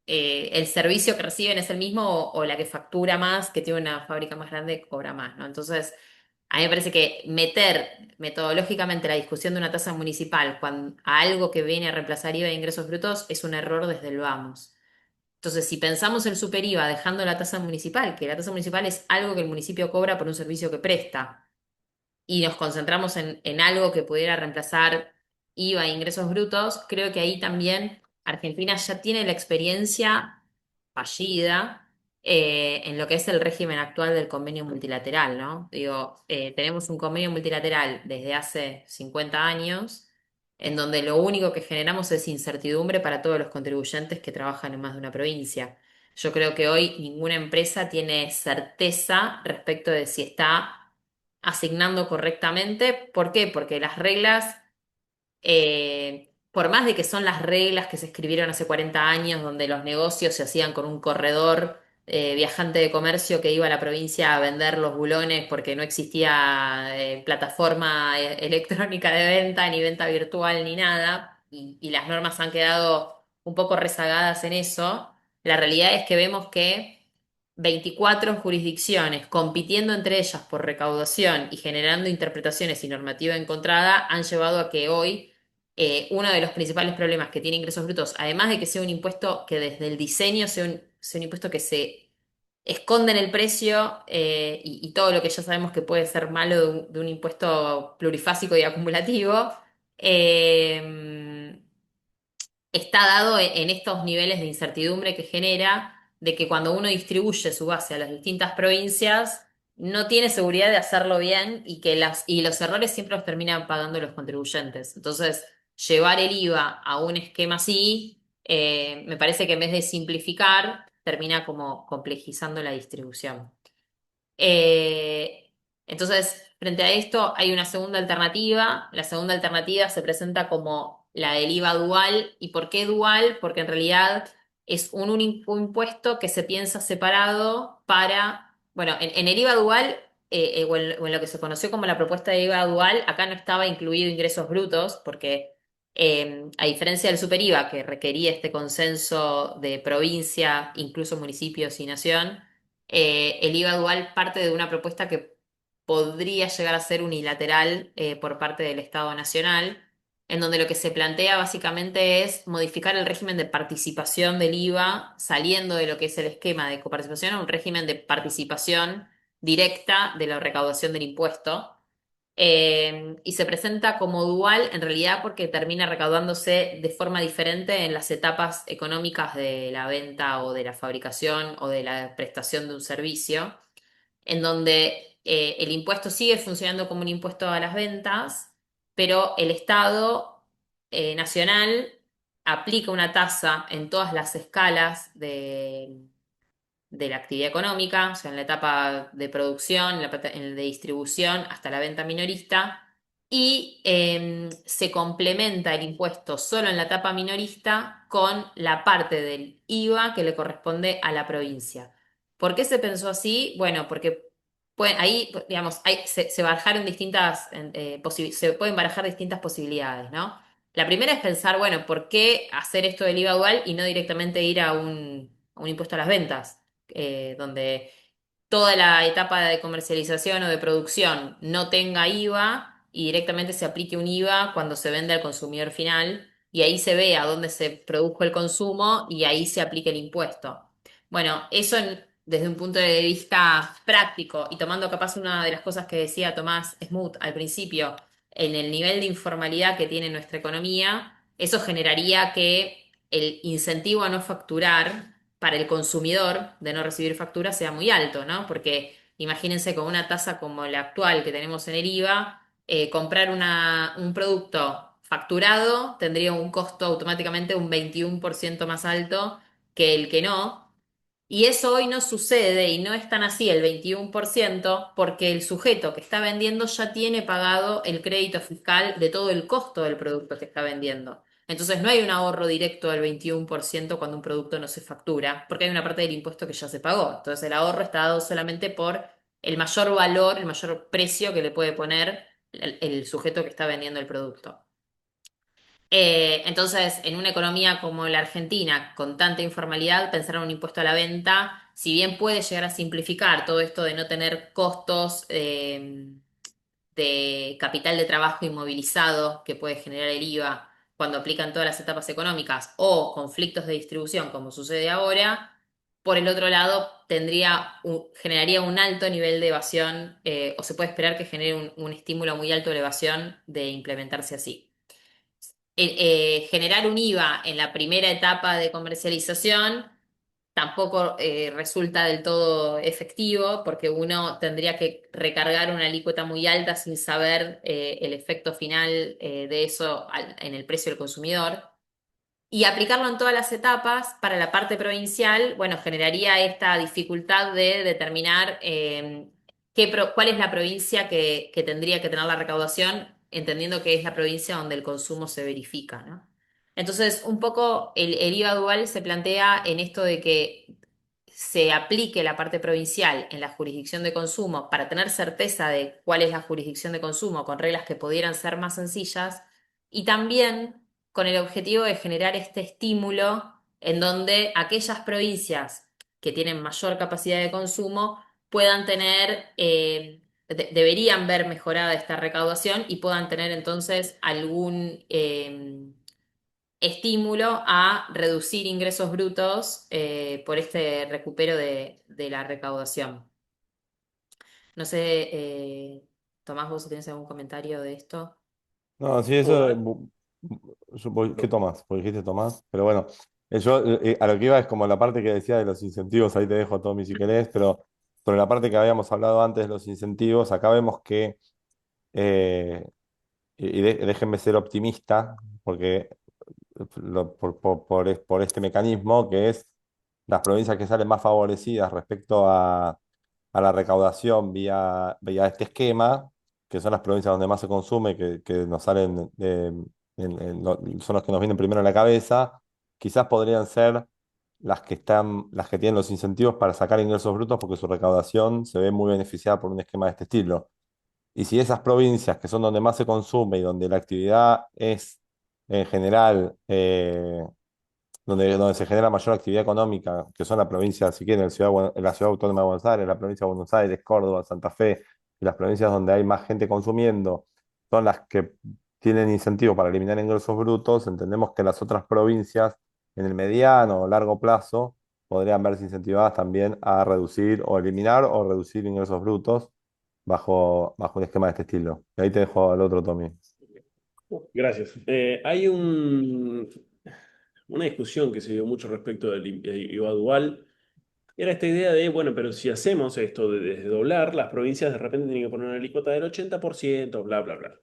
el servicio que reciben es el mismo, o la que factura más, que tiene una fábrica más grande, cobra más, ¿no? Entonces, a mí me parece que meter metodológicamente la discusión de una tasa municipal a algo que viene a reemplazar IVA de ingresos brutos es un error desde el vamos. Entonces, si pensamos el super IVA dejando la tasa municipal, que la tasa municipal es algo que el municipio cobra por un servicio que presta, y nos concentramos en algo que pudiera reemplazar IVA e ingresos brutos, creo que ahí también Argentina ya tiene la experiencia fallida, en lo que es el régimen actual del convenio multilateral, ¿no? Digo, tenemos un convenio multilateral desde hace 50 años, en donde lo único que generamos es incertidumbre para todos los contribuyentes que trabajan en más de una provincia. Yo creo que hoy ninguna empresa tiene certeza respecto de si está asignando correctamente. ¿Por qué? Porque las reglas, por más de que son las reglas que se escribieron hace 40 años, donde los negocios se hacían con un corredor, viajante de comercio que iba a la provincia a vender los bulones porque no existía, plataforma, electrónica de venta, ni venta virtual, ni nada, y las normas han quedado un poco rezagadas en eso. La realidad es que vemos que 24 jurisdicciones compitiendo entre ellas por recaudación y generando interpretaciones y normativa encontrada han llevado a que hoy, uno de los principales problemas que tiene ingresos brutos, además de que sea un impuesto que desde el diseño sea un impuesto que se esconde en el precio, y todo lo que ya sabemos que puede ser malo de un impuesto plurifásico y acumulativo, eh, está dado en estos niveles de incertidumbre que genera, de que cuando uno distribuye su base a las distintas provincias, no tiene seguridad de hacerlo bien, y los errores siempre los terminan pagando los contribuyentes. Entonces, llevar el IVA a un esquema así, me parece que en vez de simplificar, termina como complejizando la distribución. Eh, entonces, frente a esto, hay una segunda alternativa. La segunda alternativa se presenta como la del IVA dual. ¿Y por qué dual? Porque en realidad es un impuesto que se piensa separado bueno, en el IVA dual, o en lo que se conoció como la propuesta de IVA dual, acá no estaba incluido ingresos brutos, porque, a diferencia del super IVA, que requería este consenso de provincia, incluso municipios y nación, el IVA dual parte de una propuesta que podría llegar a ser unilateral, por parte del Estado Nacional, en donde lo que se plantea básicamente es modificar el régimen de participación del IVA, saliendo de lo que es el esquema de coparticipación a un régimen de participación directa de la recaudación del impuesto. Y se presenta como dual en realidad porque termina recaudándose de forma diferente en las etapas económicas de la venta o de la fabricación o de la prestación de un servicio, en donde, el impuesto sigue funcionando como un impuesto a las ventas, pero el Estado, nacional, aplica una tasa en todas las escalas de la actividad económica, o sea, en la etapa de producción, en la de distribución, hasta la venta minorista, y, se complementa el impuesto solo en la etapa minorista con la parte del IVA que le corresponde a la provincia. ¿Por qué se pensó así? Bueno, porque ahí, digamos, se pueden barajar distintas posibilidades, ¿no? La primera es pensar, bueno, ¿por qué hacer esto del IVA dual y no directamente ir a un impuesto a las ventas? Donde toda la etapa de comercialización o de producción no tenga IVA, y directamente se aplique un IVA cuando se vende al consumidor final, y ahí se ve a dónde se produjo el consumo y ahí se aplique el impuesto. Bueno, eso desde un punto de vista práctico, y tomando capaz una de las cosas que decía Tomás Smoot al principio, en el nivel de informalidad que tiene nuestra economía, eso generaría que el incentivo a no facturar para el consumidor de no recibir factura sea muy alto, ¿no? Porque imagínense con una tasa como la actual que tenemos en el IVA, comprar un producto facturado tendría un costo automáticamente un 21% más alto que el que no. Y eso hoy no sucede y no es tan así el 21% porque el sujeto que está vendiendo ya tiene pagado el crédito fiscal de todo el costo del producto que está vendiendo. Entonces no hay un ahorro directo del 21% cuando un producto no se factura, porque hay una parte del impuesto que ya se pagó. Entonces el ahorro está dado solamente por el mayor valor, el mayor precio que le puede poner el sujeto que está vendiendo el producto. Entonces, en una economía como la Argentina, con tanta informalidad, pensar en un impuesto a la venta, si bien puede llegar a simplificar todo esto de no tener costos de capital de trabajo inmovilizado que puede generar el IVA cuando aplican todas las etapas económicas o conflictos de distribución como sucede ahora, por el otro lado generaría un alto nivel de evasión o se puede esperar que genere un estímulo muy alto de evasión de implementarse así. Generar un IVA en la primera etapa de comercialización tampoco resulta del todo efectivo porque uno tendría que recargar una alícuota muy alta sin saber el efecto final de eso en el precio del consumidor. Y aplicarlo en todas las etapas para la parte provincial, bueno, generaría esta dificultad de determinar cuál es la provincia que tendría que tener la recaudación, entendiendo que es la provincia donde el consumo se verifica, ¿no? Entonces, un poco el IVA dual se plantea en esto de que se aplique la parte provincial en la jurisdicción de consumo para tener certeza de cuál es la jurisdicción de consumo con reglas que pudieran ser más sencillas y también con el objetivo de generar este estímulo en donde aquellas provincias que tienen mayor capacidad de consumo puedan tener, deberían ver mejorada esta recaudación y puedan tener entonces algún estímulo a reducir ingresos brutos por este recupero de la recaudación. No sé, Tomás, vos si tenés algún comentario de esto. No, sí, No, eso. ¿Qué Tomás? Porque dijiste Tomás. Pero bueno, yo a lo que iba es como la parte que decía de los incentivos, ahí te dejo, Tommy, si querés, pero sobre la parte que habíamos hablado antes de los incentivos, acá vemos que, eh, déjenme ser optimista, porque por este mecanismo, que es las provincias que salen más favorecidas respecto a la recaudación vía este esquema, que son las provincias donde más se consume, que nos salen, son los que nos vienen primero a la cabeza, quizás podrían ser las que tienen los incentivos para sacar ingresos brutos porque su recaudación se ve muy beneficiada por un esquema de este estilo. Y si esas provincias que son donde más se consume y donde la actividad es en general, donde se genera mayor actividad económica, que son la provincia, si quieren, la ciudad autónoma de Buenos Aires, la provincia de Buenos Aires, Córdoba, Santa Fe, y las provincias donde hay más gente consumiendo, son las que tienen incentivo para eliminar ingresos brutos, entendemos que las otras provincias en el mediano o largo plazo podrían verse incentivadas también a reducir o eliminar o reducir ingresos brutos bajo un esquema de este estilo. Y ahí te dejo al otro, Tommy. gracias. Hay una discusión que se dio mucho respecto del IVA dual. Era esta idea de, bueno, pero si hacemos esto de desdoblar, las provincias de repente tienen que poner una alícuota del 80%, bla, bla, bla.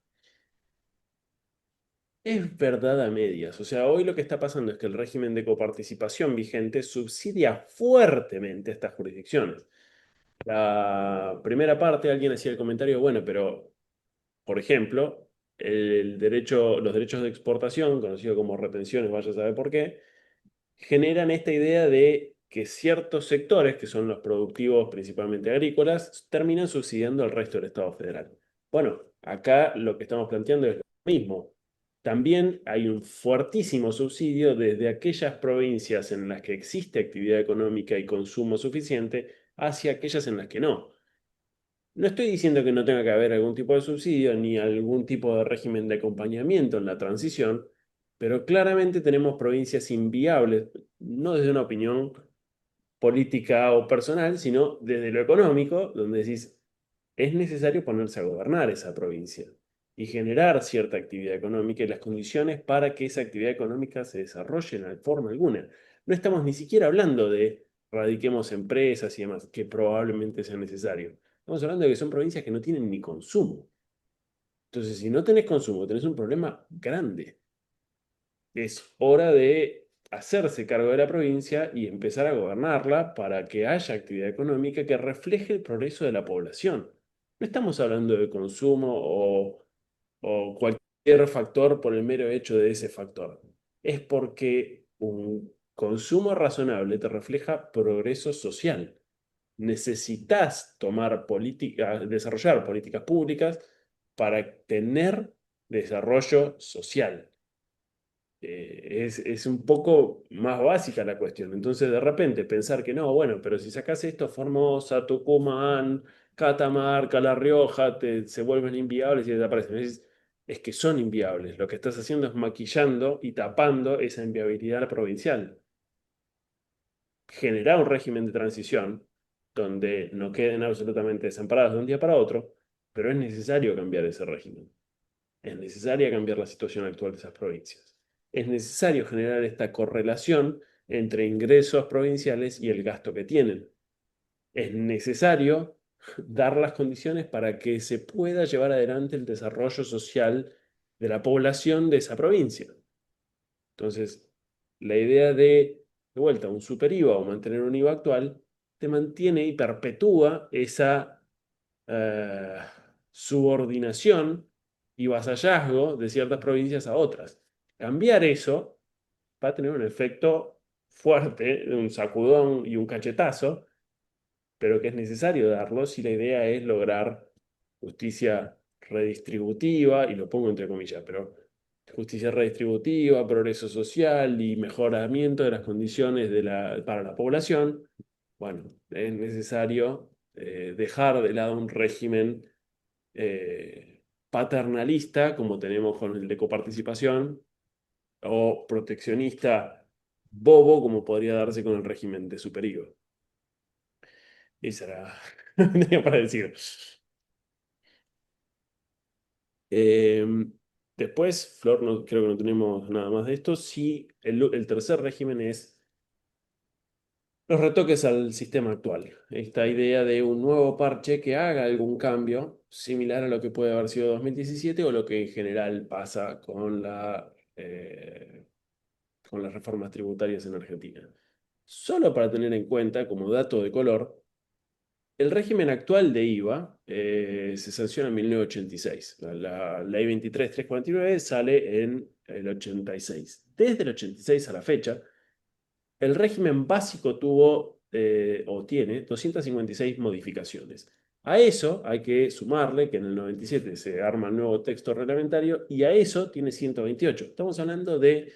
Es verdad a medias. O sea, hoy lo que está pasando es que el régimen de coparticipación vigente subsidia fuertemente a estas jurisdicciones. La primera parte, alguien hacía el comentario, bueno, pero, por ejemplo, los derechos de exportación, conocido como retenciones, vaya a saber por qué, generan esta idea de que ciertos sectores, que son los productivos principalmente agrícolas, terminan subsidiando al resto del Estado federal. Bueno, acá lo que estamos planteando es lo mismo. También hay un fuertísimo subsidio desde aquellas provincias en las que existe actividad económica y consumo suficiente hacia aquellas en las que no. No estoy diciendo que no tenga que haber algún tipo de subsidio ni algún tipo de régimen de acompañamiento en la transición, pero claramente tenemos provincias inviables, no desde una opinión política o personal, sino desde lo económico, donde decís, es necesario ponerse a gobernar esa provincia y generar cierta actividad económica y las condiciones para que esa actividad económica se desarrolle de forma alguna. No estamos ni siquiera hablando de radiquemos empresas y demás, que probablemente sea necesario. Estamos hablando de que son provincias que no tienen ni consumo. Entonces, si no tenés consumo, tenés un problema grande. Es hora de hacerse cargo de la provincia y empezar a gobernarla para que haya actividad económica que refleje el progreso de la población. No estamos hablando de consumo o cualquier factor por el mero hecho de ese factor. Es porque un consumo razonable te refleja progreso social. Necesitas desarrollar políticas públicas para tener desarrollo social. Es un poco más básica la cuestión. Entonces, de repente, pensar que no, bueno, pero si sacas esto, Formosa, Tucumán, Catamarca, La Rioja, se vuelven inviables y desaparecen. Es que son inviables. Lo que estás haciendo es maquillando y tapando esa inviabilidad provincial. Generar un régimen de transición donde no queden absolutamente desamparados de un día para otro, pero es necesario cambiar ese régimen. Es necesaria cambiar la situación actual de esas provincias. Es necesario generar esta correlación entre ingresos provinciales y el gasto que tienen. Es necesario dar las condiciones para que se pueda llevar adelante el desarrollo social de la población de esa provincia. Entonces, la idea de vuelta, un super IVA o mantener un IVA actual, te mantiene y perpetúa esa eh, subordinación y vasallazgo de ciertas provincias a otras. Cambiar eso va a tener un efecto fuerte, un sacudón y un cachetazo, pero que es necesario darlo si la idea es lograr justicia redistributiva, y lo pongo entre comillas, pero justicia redistributiva, progreso social y mejoramiento de las condiciones para la población. Bueno, es necesario dejar de lado un régimen paternalista, como tenemos con el de coparticipación, o proteccionista bobo, como podría darse con el régimen de superior. Esa era tenía para decir. Después, Flor, no, creo que no tenemos nada más de esto. Sí, el tercer régimen es los retoques al sistema actual. Esta idea de un nuevo parche que haga algún cambio similar a lo que puede haber sido 2017 o lo que en general pasa con las reformas tributarias en Argentina. Solo para tener en cuenta, como dato de color, el régimen actual de IVA se sanciona en 1986. La ley 23349 sale en el 86. Desde el 86 a la fecha, el régimen básico tuvo o tiene 256 modificaciones. A eso hay que sumarle que en el 97 se arma el nuevo texto reglamentario y a eso tiene 128. Estamos hablando de,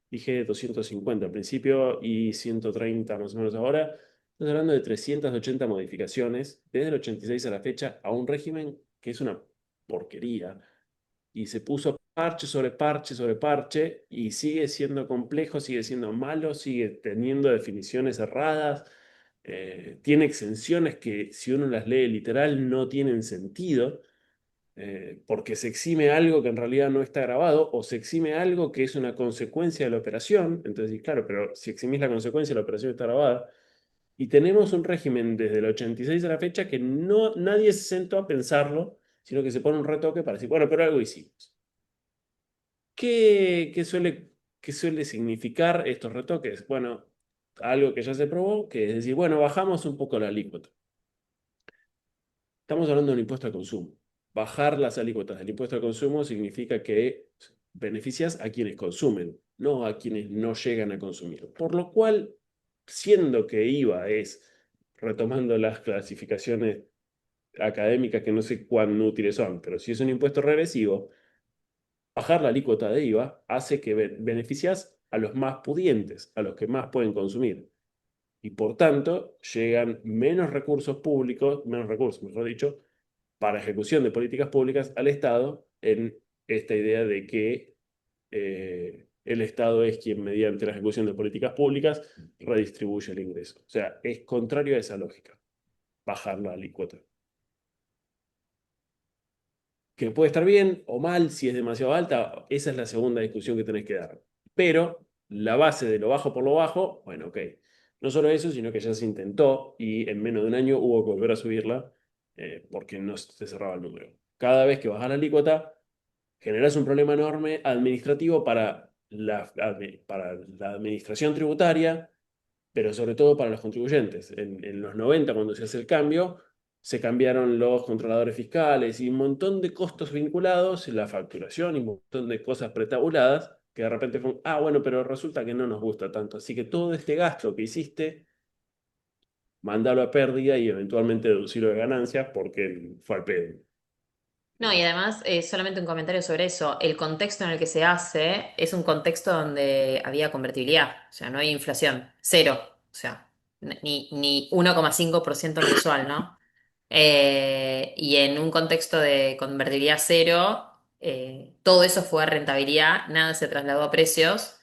dije 250 al principio y 130 más o menos ahora. Estamos hablando de 380 modificaciones desde el 86 a la fecha a un régimen que es una porquería y se puso parche sobre parche sobre parche y sigue siendo complejo, sigue siendo malo, sigue teniendo definiciones erradas, tiene exenciones que si uno las lee literal no tienen sentido, porque se exime algo que en realidad no está grabado o se exime algo que es una consecuencia de la operación. Entonces, claro, pero si eximís la consecuencia, la operación está grabada. Y tenemos un régimen desde el 86 a la fecha que nadie se sentó a pensarlo, sino que se pone un retoque para decir, bueno, pero algo hicimos. ¿Qué suele significar estos retoques? Bueno, algo que ya se probó, que es decir, bueno, bajamos un poco la alícuota. Estamos hablando de un impuesto al consumo. Bajar las alícuotas del impuesto al consumo significa que beneficias a quienes consumen, no a quienes no llegan a consumir. Por lo cual, siendo que IVA es, retomando las clasificaciones académicas que no sé cuán útiles son, pero si es un impuesto regresivo, bajar la alícuota de IVA hace que beneficias a los más pudientes, a los que más pueden consumir. Y por tanto, llegan menos recursos públicos, menos recursos, mejor dicho, para ejecución de políticas públicas al Estado en esta idea de que el Estado es quien, mediante la ejecución de políticas públicas, redistribuye el ingreso. O sea, es contrario a esa lógica, bajar la alícuota. Que puede estar bien o mal si es demasiado alta, esa es la segunda discusión que tenés que dar. Pero la base de lo bajo por lo bajo, bueno, ok. No solo eso, sino que ya se intentó y en menos de un año hubo que volver a subirla porque no se cerraba el número. Cada vez que bajas la alícuota, generas un problema enorme administrativo para la administración tributaria, pero sobre todo para los contribuyentes. En los 90, cuando se hace el cambio, se cambiaron los controladores fiscales y un montón de costos vinculados, la facturación y un montón de cosas pretabuladas, que de repente fue, bueno, pero resulta que no nos gusta tanto. Así que todo este gasto que hiciste, mándalo a pérdida y eventualmente deducirlo de ganancias porque fue al pedo. No, y además, solamente un comentario sobre eso. El contexto en el que se hace es un contexto donde había convertibilidad, o sea, no hay inflación, cero, o sea, ni 1,5% mensual, ¿no? Y en un contexto de convertibilidad cero, todo eso fue a rentabilidad, nada se trasladó a precios.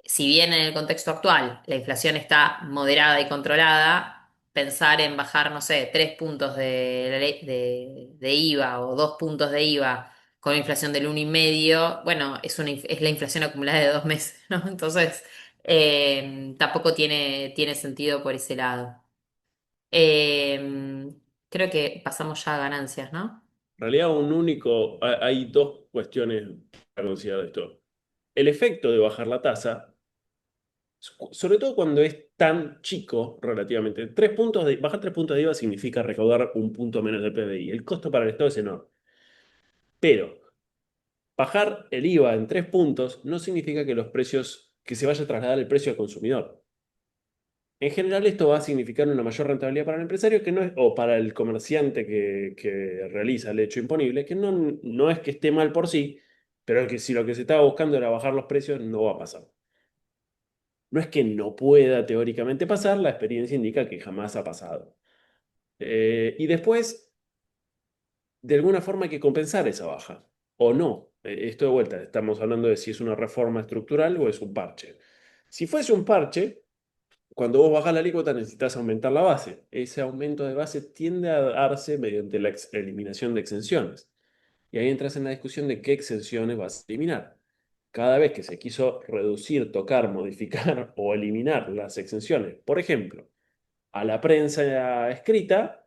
Si bien en el contexto actual la inflación está moderada y controlada, pensar en bajar, no sé, 3 puntos de IVA o 2 puntos de IVA con una inflación del 1,5, bueno, es la inflación acumulada de 2 meses, ¿no? Entonces, tampoco tiene sentido por ese lado. Eh, Creo que pasamos ya a ganancias, ¿no? En realidad, hay dos cuestiones para considerar de esto. El efecto de bajar la tasa, sobre todo cuando es tan chico relativamente. Bajar 3 puntos de IVA significa recaudar un punto menos del PBI. El costo para el Estado es enorme. Pero bajar el IVA en 3 puntos no significa que se vaya a trasladar el precio al consumidor. En general, esto va a significar una mayor rentabilidad para el empresario que no es, o para el comerciante que realiza el hecho imponible, que no es que esté mal por sí, pero que si lo que se estaba buscando era bajar los precios, no va a pasar. No es que no pueda teóricamente pasar, la experiencia indica que jamás ha pasado. Y después, de alguna forma hay que compensar esa baja, o no. Esto de vuelta, estamos hablando de si es una reforma estructural o es un parche. Si fuese un parche, cuando vos bajás la alícuota necesitas aumentar la base. Ese aumento de base tiende a darse mediante la eliminación de exenciones. Y ahí entras en la discusión de qué exenciones vas a eliminar. Cada vez que se quiso reducir, tocar, modificar o eliminar las exenciones, por ejemplo, a la prensa escrita,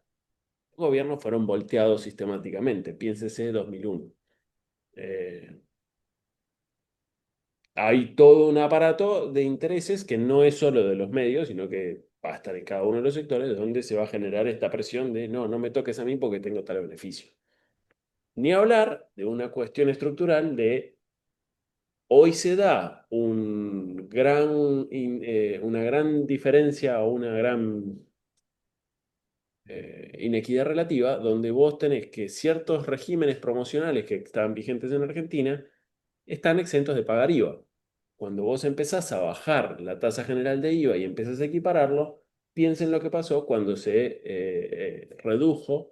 los gobiernos fueron volteados sistemáticamente. Piénsese 2001. Eh, Hay todo un aparato de intereses que no es solo de los medios, sino que va a estar en cada uno de los sectores donde se va a generar esta presión de no me toques a mí porque tengo tal beneficio. Ni hablar de una cuestión estructural de hoy se da una gran diferencia o una gran inequidad relativa donde vos tenés que ciertos regímenes promocionales que están vigentes en Argentina están exentos de pagar IVA. Cuando vos empezás a bajar la tasa general de IVA y empezás a equipararlo, piensen lo que pasó cuando se redujo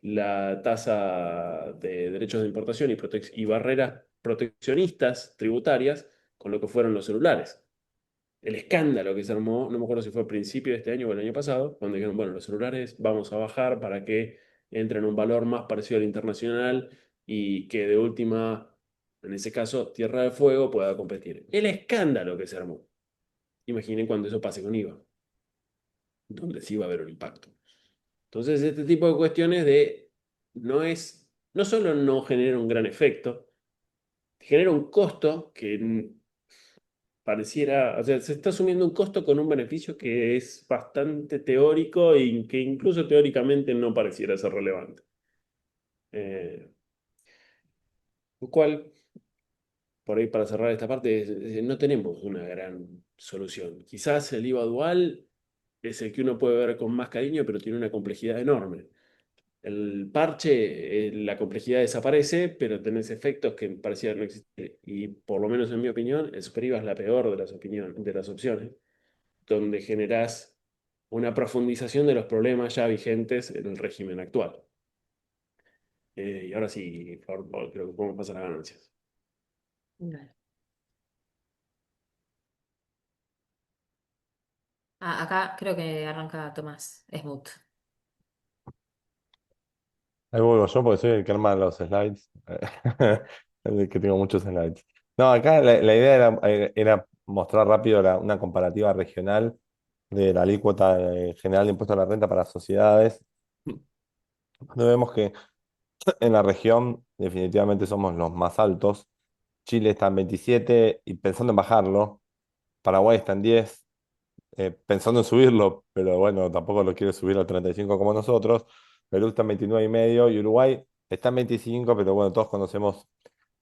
la tasa de derechos de importación y barreras proteccionistas tributarias con lo que fueron los celulares. El escándalo que se armó, no me acuerdo si fue a principio de este año o el año pasado, cuando dijeron, bueno, los celulares vamos a bajar para que entren en un valor más parecido al internacional y que de última, en ese caso, Tierra del Fuego pueda competir. El escándalo que se armó. Imaginen cuando eso pase con IVA, donde sí va a haber un impacto. Entonces, este tipo de cuestiones no solo no genera un gran efecto, genera un costo que pareciera, o sea, se está asumiendo un costo con un beneficio que es bastante teórico y que incluso teóricamente no pareciera ser relevante. Eh, lo cual, por ahí para cerrar esta parte, no tenemos una gran solución. Quizás el IVA dual es el que uno puede ver con más cariño, pero tiene una complejidad enorme. El parche, la complejidad desaparece, pero tenés efectos que parecían no existir. Y por lo menos en mi opinión, el super IVA es la peor de las opciones, donde generás una profundización de los problemas ya vigentes en el régimen actual. Y ahora sí, por favor, creo que podemos pasar a ganancias. Bueno. Acá creo que arranca Tomás Smoot. Ahí vuelvo yo porque soy el que arma los slides. El que tengo muchos slides. No, acá la idea era mostrar rápido una comparativa regional de la alícuota general de impuesto a la renta para sociedades. No vemos que en la región definitivamente somos los más altos. Chile está en 27 y pensando en bajarlo. Paraguay está en 10, pensando en subirlo, pero bueno, tampoco lo quiere subir al 35 como nosotros. Perú está en 29,5 y Uruguay está en 25, pero bueno, todos conocemos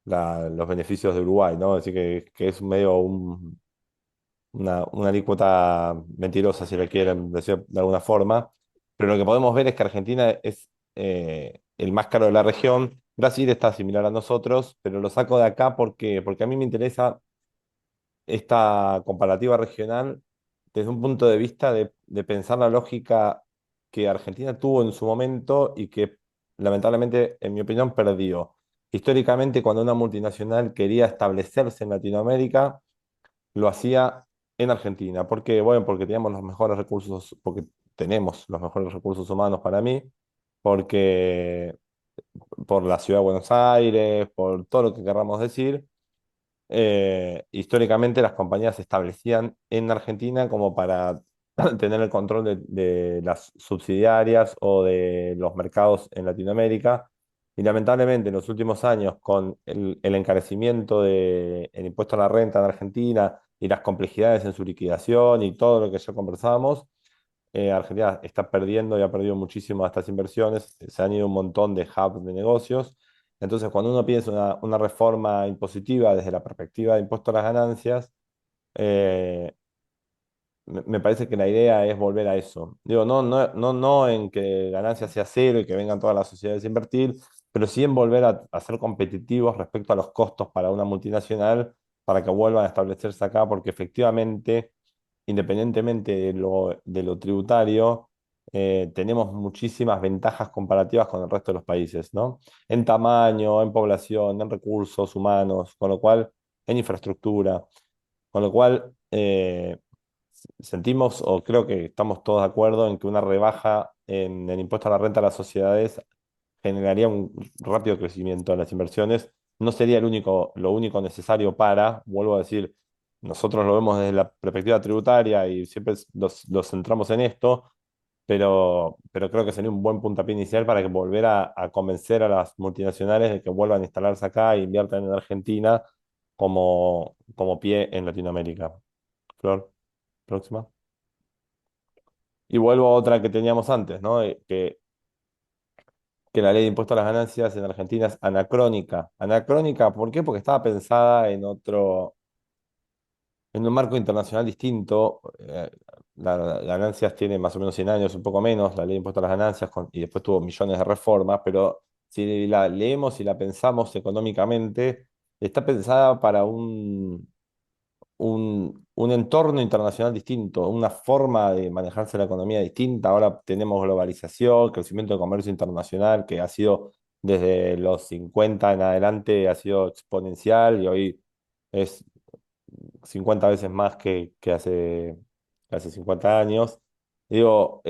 los beneficios de Uruguay, ¿no? Así que es medio una alícuota mentirosa, si le quieren decir de alguna forma. Pero lo que podemos ver es que Argentina es el más caro de la región. Brasil está similar a nosotros, pero lo saco de acá porque a mí me interesa esta comparativa regional desde un punto de vista de pensar la lógica que Argentina tuvo en su momento y que lamentablemente, en mi opinión, perdió. Históricamente, cuando una multinacional quería establecerse en Latinoamérica, lo hacía en Argentina. ¿Por qué? Bueno, porque teníamos los mejores recursos, porque tenemos los mejores recursos humanos para mí, porque por la ciudad de Buenos Aires, por todo lo que querramos decir, históricamente las compañías se establecían en Argentina como para tener el control de las subsidiarias o de los mercados en Latinoamérica. Y lamentablemente en los últimos años, con el encarecimiento del impuesto a la renta en Argentina y las complejidades en su liquidación y todo lo que ya conversábamos, Argentina está perdiendo y ha perdido muchísimo estas inversiones. Se han ido un montón de hubs de negocios. Entonces, cuando uno piensa una reforma impositiva desde la perspectiva de impuesto a las ganancias, eh, me parece que la idea es volver a eso. Digo, no en que ganancia sea cero y que vengan todas las sociedades a invertir, pero sí en volver a ser competitivos respecto a los costos para una multinacional para que vuelvan a establecerse acá, porque efectivamente, independientemente de lo tributario, tenemos muchísimas ventajas comparativas con el resto de los países, ¿no? En tamaño, en población, en recursos humanos, con lo cual, en infraestructura. Con lo cual, sentimos, o creo que estamos todos de acuerdo en que una rebaja en el impuesto a la renta a las sociedades generaría un rápido crecimiento en las inversiones. No sería lo único necesario para, vuelvo a decir, nosotros lo vemos desde la perspectiva tributaria y siempre los centramos en esto, pero creo que sería un buen puntapié inicial para que volver a convencer a las multinacionales de que vuelvan a instalarse acá e inviertan en Argentina como pie en Latinoamérica. Flor, próxima. Y vuelvo a otra que teníamos antes, ¿no? Que la ley de impuesto a las ganancias en Argentina es anacrónica. Anacrónica, ¿por qué? Porque estaba pensada en un marco internacional distinto. Las ganancias tiene más o menos 100 años, un poco menos, la ley de impuesto a las ganancias, y después tuvo millones de reformas, pero si la leemos y la pensamos económicamente, está pensada para un entorno internacional distinto, una forma de manejarse la economía distinta. Ahora tenemos globalización, crecimiento de comercio internacional, que ha sido desde los 50 en adelante, ha sido exponencial y hoy es 50 veces más que hace 50 años. Digo,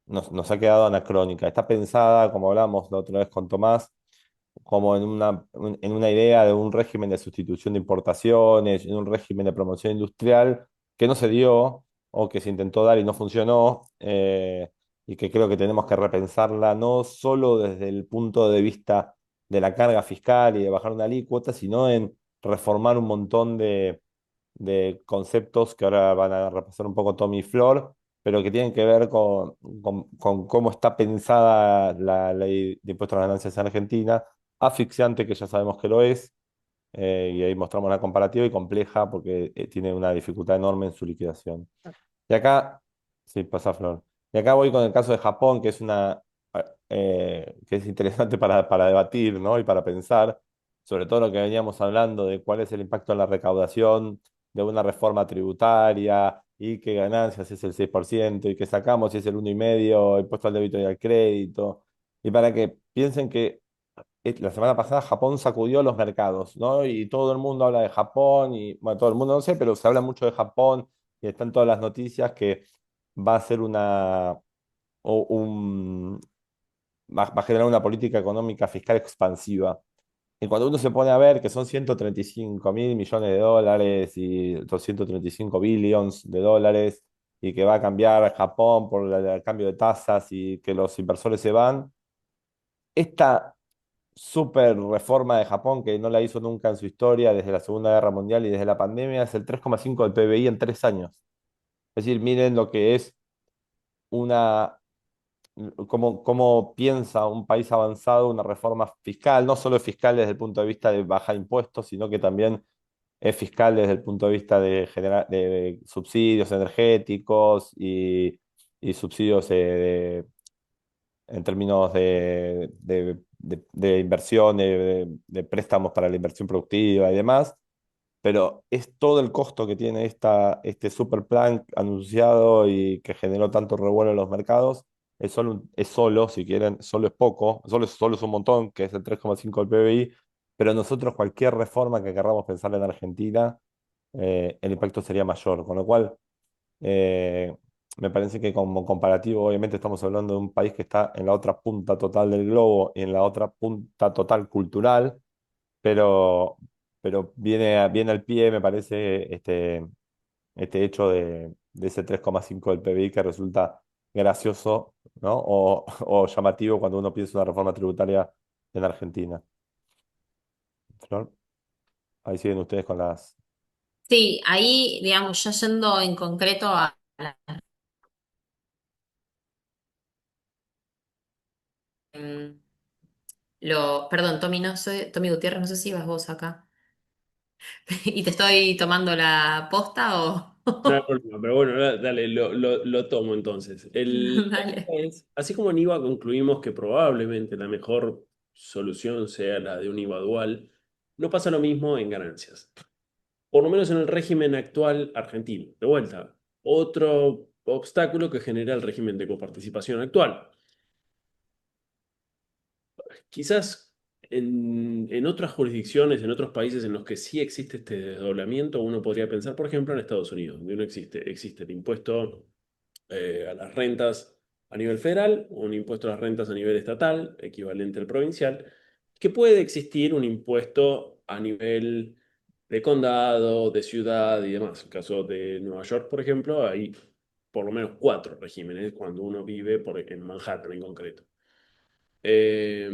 nos ha quedado anacrónica. Está pensada, como hablamos la otra vez con Tomás, como en una idea de un régimen de sustitución de importaciones, en un régimen de promoción industrial que no se dio o que se intentó dar y no funcionó, y que creo que tenemos que repensarla no solo desde el punto de vista de la carga fiscal y de bajar una alícuota, sino en reformar un montón de conceptos que ahora van a repasar un poco Tommy y Flor, pero que tienen que ver con cómo está pensada la ley de impuestos a las ganancias en Argentina, asfixiante, que ya sabemos que lo es, y ahí mostramos la comparativa, y compleja porque tiene una dificultad enorme en su liquidación. Y acá, sí, pasa Flor. Y acá voy con el caso de Japón, que es interesante para debatir, ¿no? Y para pensar, sobre todo lo que veníamos hablando de cuál es el impacto en la recaudación de una reforma tributaria y qué ganancias es el 6% y qué sacamos si es el 1,5%, impuesto al débito y al crédito. Y para que piensen que la semana pasada Japón sacudió los mercados, ¿no? Y todo el mundo habla de Japón, y bueno, todo el mundo no sé, pero se habla mucho de Japón y están todas las noticias que va a ser o un, va a generar una política económica fiscal expansiva. Y cuando uno se pone a ver que son 135 mil millones de dólares y 235 billions de dólares, y que va a cambiar Japón por el cambio de tasas y que los inversores se van. Esta super reforma de Japón, que no la hizo nunca en su historia desde la Segunda Guerra Mundial y desde la pandemia, es el 3,5 del PBI en 3 años. Es decir, miren lo que es una, cómo piensa un país avanzado una reforma fiscal, no solo es fiscal desde el punto de vista de bajar impuestos, sino que también es fiscal desde el punto de vista de, de subsidios energéticos y subsidios en términos de inversión, de préstamos para la inversión productiva y demás, pero es todo el costo que tiene este super plan anunciado y que generó tanto revuelo en los mercados. Es solo, si quieren, solo es poco, solo es un montón, que es el 3,5 del PBI, pero nosotros cualquier reforma que queramos pensar en Argentina, el impacto sería mayor, con lo cual eh, me parece que como comparativo, obviamente estamos hablando de un país que está en la otra punta total del globo y en la otra punta total cultural, pero, pero viene al pie, me parece, este hecho de ese 3,5 del PBI que resulta gracioso, ¿no? O llamativo cuando uno piensa una reforma tributaria en Argentina. Flor, ahí siguen ustedes con las... Sí, ahí, digamos, ya yendo en concreto a mm, perdón, Tommy, no sé, Tommy Gutiérrez, no sé si vas vos acá. ¿Y te estoy tomando la posta o...? No hay problema, pero bueno, dale, lo tomo entonces. La Dale. idea es, así como en IVA concluimos que probablemente la mejor solución sea la de un IVA dual, no pasa lo mismo en ganancias. Por lo menos en el régimen actual argentino. De vuelta, otro obstáculo que genera el régimen de coparticipación actual. Quizás en otras jurisdicciones, en otros países en los que sí existe este desdoblamiento, uno podría pensar, por ejemplo, en Estados Unidos, donde no existe el impuesto a las rentas a nivel federal, un impuesto a las rentas a nivel estatal, equivalente al provincial, que puede existir un impuesto a nivel de condado, de ciudad y demás. En el caso de Nueva York, por ejemplo, hay por lo menos 4 regímenes cuando uno vive en Manhattan en concreto. Eh,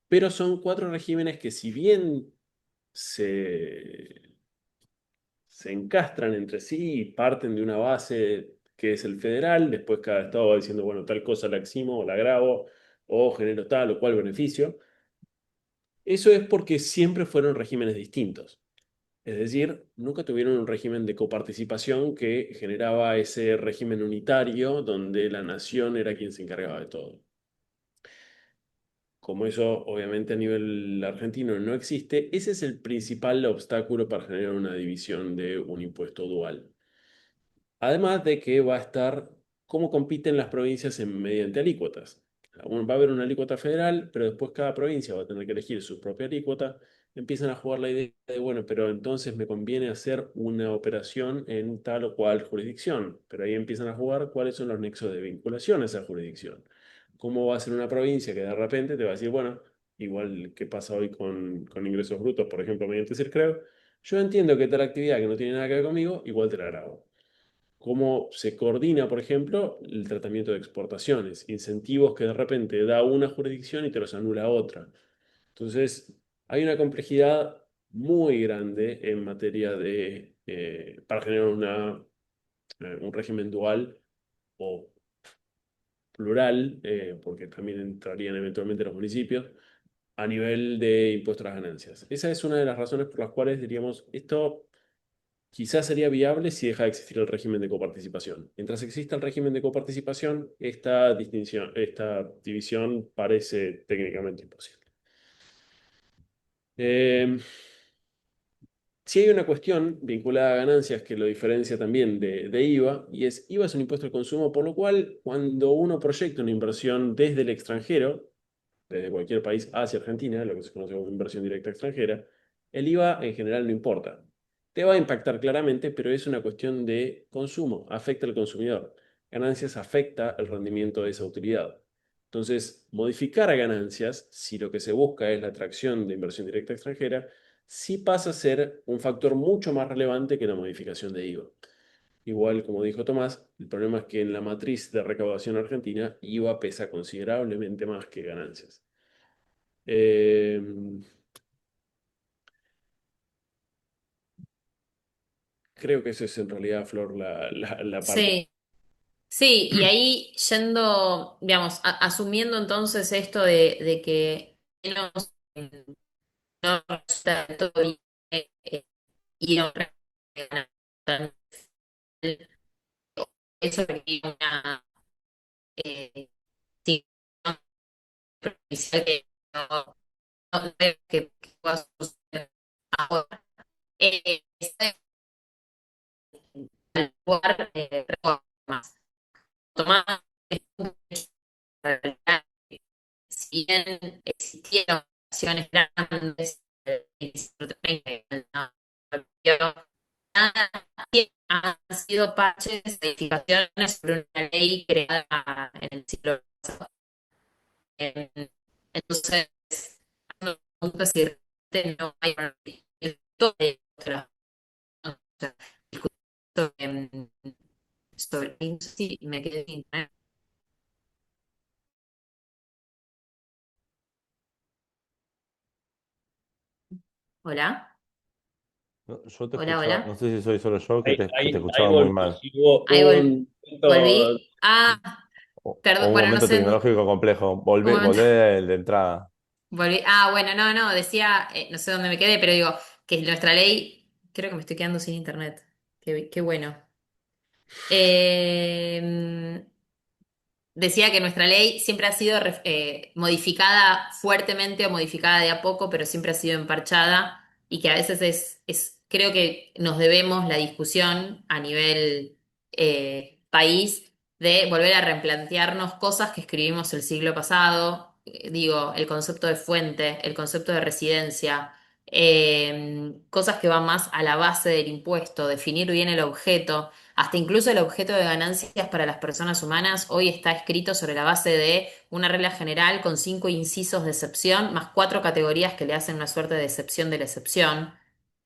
pero son 4 regímenes que si bien se, se encastran entre sí y parten de una base que es el federal, después cada estado va diciendo, bueno, tal cosa la eximo o la agravo, o genero tal o cual beneficio. Eso es porque siempre fueron regímenes distintos. Es decir, nunca tuvieron un régimen de coparticipación que generaba ese régimen unitario donde la nación era quien se encargaba de todo. Como eso obviamente a nivel argentino no existe, ese es el principal obstáculo para generar una división de un impuesto dual. Además de que va a estar cómo compiten las provincias mediante alícuotas. Va a haber una alícuota federal, pero después cada provincia va a tener que elegir su propia alícuota. Empiezan a jugar la idea de, bueno, pero entonces me conviene hacer una operación en tal o cual jurisdicción. Pero ahí empiezan a jugar cuáles son los nexos de vinculación a esa jurisdicción. ¿Cómo va a ser una provincia que de repente te va a decir, bueno, igual que pasa hoy con ingresos brutos, por ejemplo, mediante CIRCREV, yo entiendo que tal actividad que no tiene nada que ver conmigo, igual te la grabo? Cómo se coordina, por ejemplo, el tratamiento de exportaciones, incentivos que de repente da una jurisdicción y te los anula otra. Entonces, hay una complejidad muy grande en materia para generar un régimen dual o plural, porque también entrarían eventualmente los municipios, a nivel de impuestos a las ganancias. Esa es una de las razones por las cuales diríamos, esto quizás sería viable si deja de existir el régimen de coparticipación. Mientras exista el régimen de coparticipación, esta división parece técnicamente imposible. Eh, si hay una cuestión vinculada a ganancias que lo diferencia también de IVA, y es IVA es un impuesto al consumo, por lo cual cuando uno proyecta una inversión desde el extranjero, desde cualquier país hacia Argentina, lo que se conoce como inversión directa extranjera, el IVA en general no importa. Te va a impactar claramente, pero es una cuestión de consumo, afecta al consumidor. Ganancias afecta el rendimiento de esa utilidad. Entonces, modificar a ganancias, si lo que se busca es la atracción de inversión directa extranjera, sí pasa a ser un factor mucho más relevante que la modificación de IVA. igual como dijo Tomás, el problema es que en la matriz de recaudación argentina IVA pesa considerablemente más que ganancias. Eh, Creo que eso es en realidad, Flor, la parte. Sí, sí, y ahí yendo, digamos, asumiendo entonces esto de que no, no resulta del todo bien, ir a un régimen, eso requiere una sí, no, provincial que no creo que pueda suceder ahora. Está en lugar reformas. Tomás, si bien existieron acciones grandes, han sido parches de edificaciones sobre una ley creada en el siglo pasado. Entonces, no me pregunto si realmente no hay una historia sobre, sobre sí, me quedé sin internet. Hola, Yo te hola, escuchaba, no hola. sé si soy solo yo que te Ahí escuchaba muy volví. mal. Y hubo Ahí un momento. volví. Ah, O perdón, un bueno, no momento sé, tecnológico complejo. un momento. Volvé de entrada. Volví. Ah, bueno, no, no, decía, no sé dónde me quedé, pero digo que nuestra ley, creo que me estoy quedando sin internet. Qué bueno. Eh, Decía que nuestra ley siempre ha sido modificada fuertemente o modificada de a poco, pero siempre ha sido emparchada y que a veces creo que nos debemos la discusión a nivel país de volver a replantearnos cosas que escribimos el siglo pasado, digo, el concepto de fuente, el concepto de residencia, cosas que van más a la base del impuesto, definir bien el objeto. Hasta incluso el objeto de ganancias para las personas humanas hoy está escrito sobre la base de una regla general con 5 incisos de excepción, más 4 categorías que le hacen una suerte de excepción de la excepción.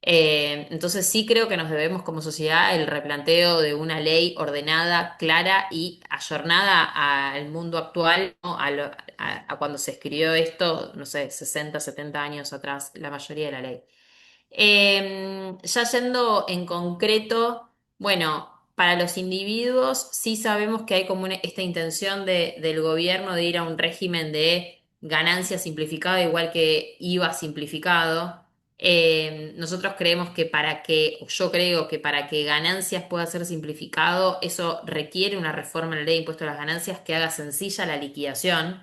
Entonces sí creo que nos debemos como sociedad el replanteo de una ley ordenada, clara y ayornada al mundo actual, ¿no? A cuando se escribió esto, no sé, 60, 70 años atrás, la mayoría de la ley. Ya yendo en concreto, bueno, para los individuos sí sabemos que hay como esta intención del gobierno de ir a un régimen de ganancia simplificado, igual que IVA simplificado. Nosotros creemos que o yo creo que para que ganancias pueda ser simplificado, eso requiere una reforma en la ley de impuesto a las ganancias que haga sencilla la liquidación,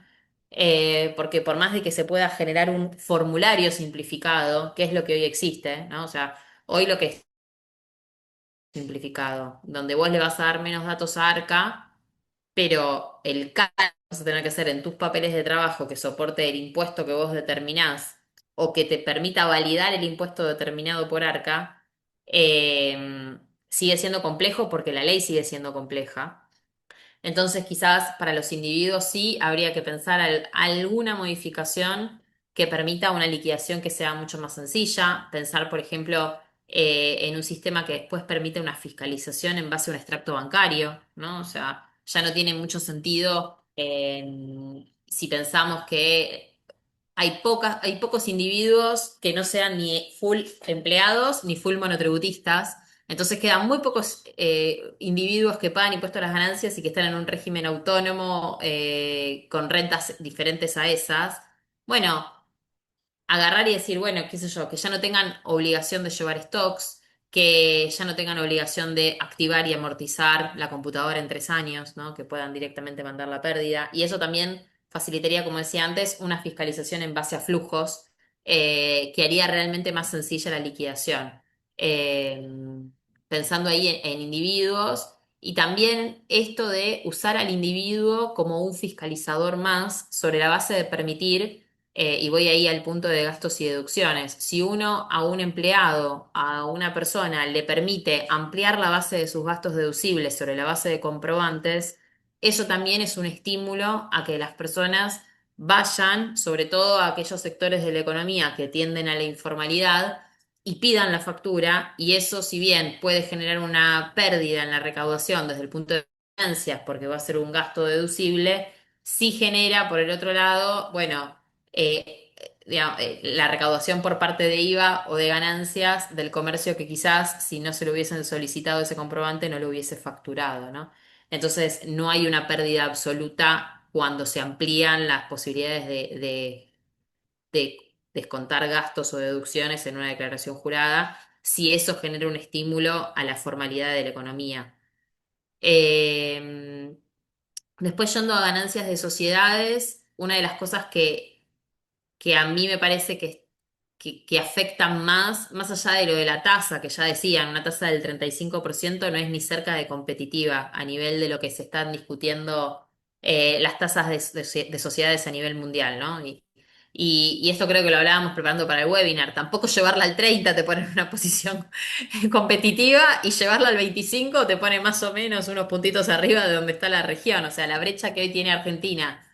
porque por más de que se pueda generar un formulario simplificado, que es lo que hoy existe, ¿no? O sea, hoy lo que es simplificado, donde vos le vas a dar menos datos a Arca, pero el cálculo vas a tener que hacer en tus papeles de trabajo que soporte el impuesto que vos determinás o que te permita validar el impuesto determinado por Arca, sigue siendo complejo porque la ley sigue siendo compleja. Entonces, quizás para los individuos sí habría que pensar alguna modificación que permita una liquidación que sea mucho más sencilla. Pensar, por ejemplo, en un sistema que después permite una fiscalización en base a un extracto bancario, ¿no? O sea, ya no tiene mucho sentido si pensamos que hay pocos individuos que no sean ni full empleados ni full monotributistas. Entonces quedan muy pocos individuos que pagan impuesto a las ganancias y que están en un régimen autónomo con rentas diferentes a esas. Bueno, agarrar y decir, bueno, qué sé yo, que ya no tengan obligación de llevar stocks, que ya no tengan obligación de activar y amortizar la computadora en 3 años, ¿no? Que puedan directamente mandar la pérdida. Y eso también facilitaría, como decía antes, una fiscalización en base a flujos, que haría realmente más sencilla la liquidación. Eh, Pensando ahí en individuos. Y también esto de usar al individuo como un fiscalizador más sobre la base de permitir, y voy ahí al punto de gastos y deducciones. Si uno a un empleado, a una persona, le permite ampliar la base de sus gastos deducibles sobre la base de comprobantes, eso también es un estímulo a que las personas vayan, sobre todo a aquellos sectores de la economía que tienden a la informalidad, y pidan la factura, y eso si bien puede generar una pérdida en la recaudación desde el punto de ganancias, porque va a ser un gasto deducible, sí genera, por el otro lado, bueno, digamos, la recaudación por parte de IVA o de ganancias del comercio que quizás si no se lo hubiesen solicitado ese comprobante no lo hubiese facturado, ¿no? Entonces no hay una pérdida absoluta cuando se amplían las posibilidades de descontar gastos o deducciones en una declaración jurada, si eso genera un estímulo a la formalidad de la economía. Eh, Después, yendo a ganancias de sociedades, una de las cosas que a mí me parece que afectan más allá de lo de la tasa, que ya decían, una tasa del 35% no es ni cerca de competitiva a nivel de lo que se están discutiendo las tasas de sociedades a nivel mundial, ¿no? Y esto creo que lo hablábamos preparando para el webinar. Tampoco llevarla al 30 te pone en una posición competitiva y llevarla al 25 te pone más o menos unos puntitos arriba de donde está la región. O sea, la brecha que hoy tiene Argentina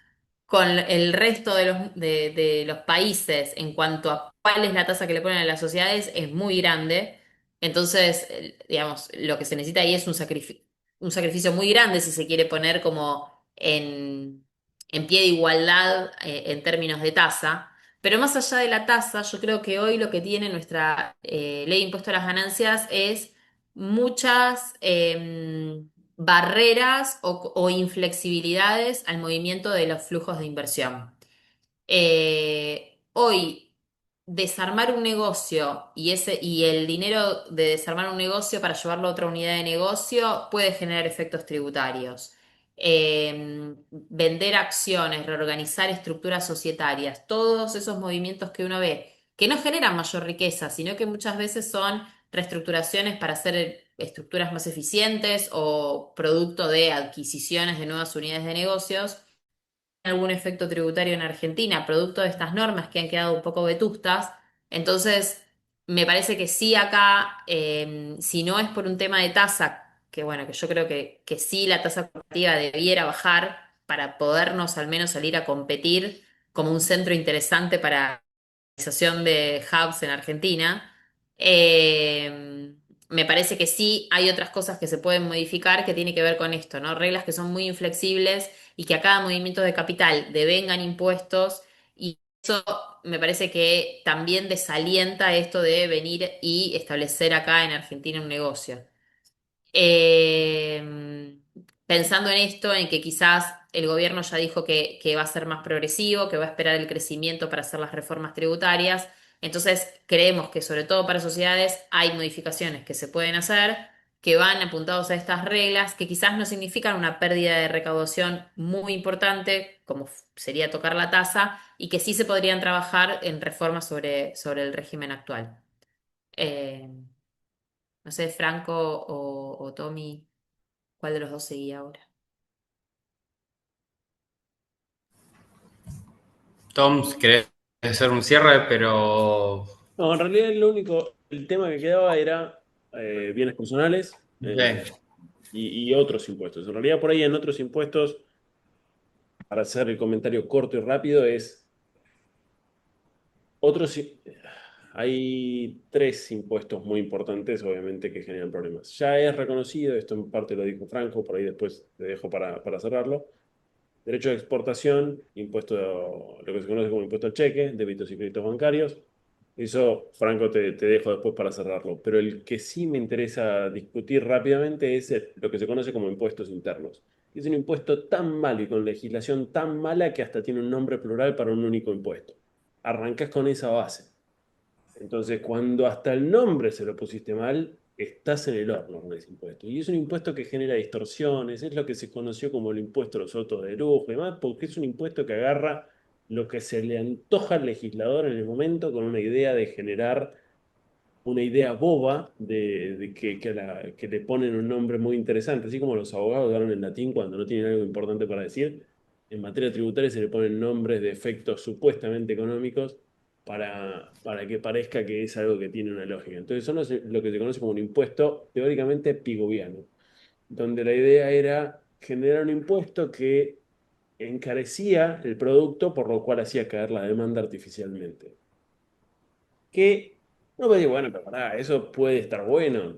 con el resto de los países en cuanto a cuál es la tasa que le ponen a las sociedades es muy grande. Entonces, digamos, lo que se necesita ahí es un sacrificio muy grande si se quiere poner como en pie de igualdad en términos de tasa. Pero más allá de la tasa, yo creo que hoy lo que tiene nuestra ley de impuesto a las ganancias es muchas barreras o inflexibilidades al movimiento de los flujos de inversión. Hoy, desarmar un negocio y el dinero de desarmar un negocio para llevarlo a otra unidad de negocio puede generar efectos tributarios. Vender acciones, reorganizar estructuras societarias, todos esos movimientos que uno ve, que no generan mayor riqueza, sino que muchas veces son reestructuraciones para hacer estructuras más eficientes o producto de adquisiciones de nuevas unidades de negocios algún efecto tributario en Argentina, producto de estas normas que han quedado un poco vetustas. Entonces, me parece que sí acá, si no es por un tema de tasa, que bueno, que yo creo que sí la tasa corporativa debiera bajar para podernos al menos salir a competir como un centro interesante para organización de hubs en Argentina. Me parece que sí hay otras cosas que se pueden modificar que tiene que ver con esto, ¿no? Reglas que son muy inflexibles y que a cada movimiento de capital devengan impuestos y eso me parece que también desalienta esto de venir y establecer acá en Argentina un negocio. Eh, Pensando en esto, en que quizás el gobierno ya dijo que va a ser más progresivo, que va a esperar el crecimiento para hacer las reformas tributarias, entonces creemos que sobre todo para sociedades hay modificaciones que se pueden hacer, que van apuntados a estas reglas, que quizás no significan una pérdida de recaudación muy importante, como sería tocar la tasa, y que sí se podrían trabajar en reformas sobre el régimen actual. Eh, no sé, Franco o Tommy. ¿Cuál de los dos seguía ahora? Tom, querés hacer un cierre, pero No, en realidad el tema que quedaba era bienes personales ok. y otros impuestos. En realidad por ahí en otros impuestos, para hacer el comentario corto y rápido, es otros, hay tres impuestos muy importantes, obviamente, que generan problemas. Ya es reconocido, esto en parte lo dijo Franco, por ahí después te dejo para cerrarlo. Derecho de exportación, impuesto, lo que se conoce como impuesto al cheque, débitos y créditos bancarios. Eso, Franco, te dejo después para cerrarlo. Pero el que sí me interesa discutir rápidamente es lo que se conoce como impuestos internos. Es un impuesto tan malo y con legislación tan mala que hasta tiene un nombre plural para un único impuesto. Arrancás con esa base. Entonces, cuando hasta el nombre se lo pusiste mal, estás en el horno con ese impuesto. Y es un impuesto que genera distorsiones, es lo que se conoció como el impuesto a los autos de lujo y demás, porque es un impuesto que agarra lo que se le antoja al legislador en el momento con una idea de generar una idea boba que le ponen un nombre muy interesante, así como los abogados hablan en latín cuando no tienen algo importante para decir. En materia tributaria se le ponen nombres de efectos supuestamente económicos para que parezca que es algo que tiene una lógica. Entonces, son lo que se conoce como un impuesto teóricamente pigoviano, donde la idea era generar un impuesto que encarecía el producto, por lo cual hacía caer la demanda artificialmente. Que No, pero digo, bueno, pero pará, eso puede estar bueno,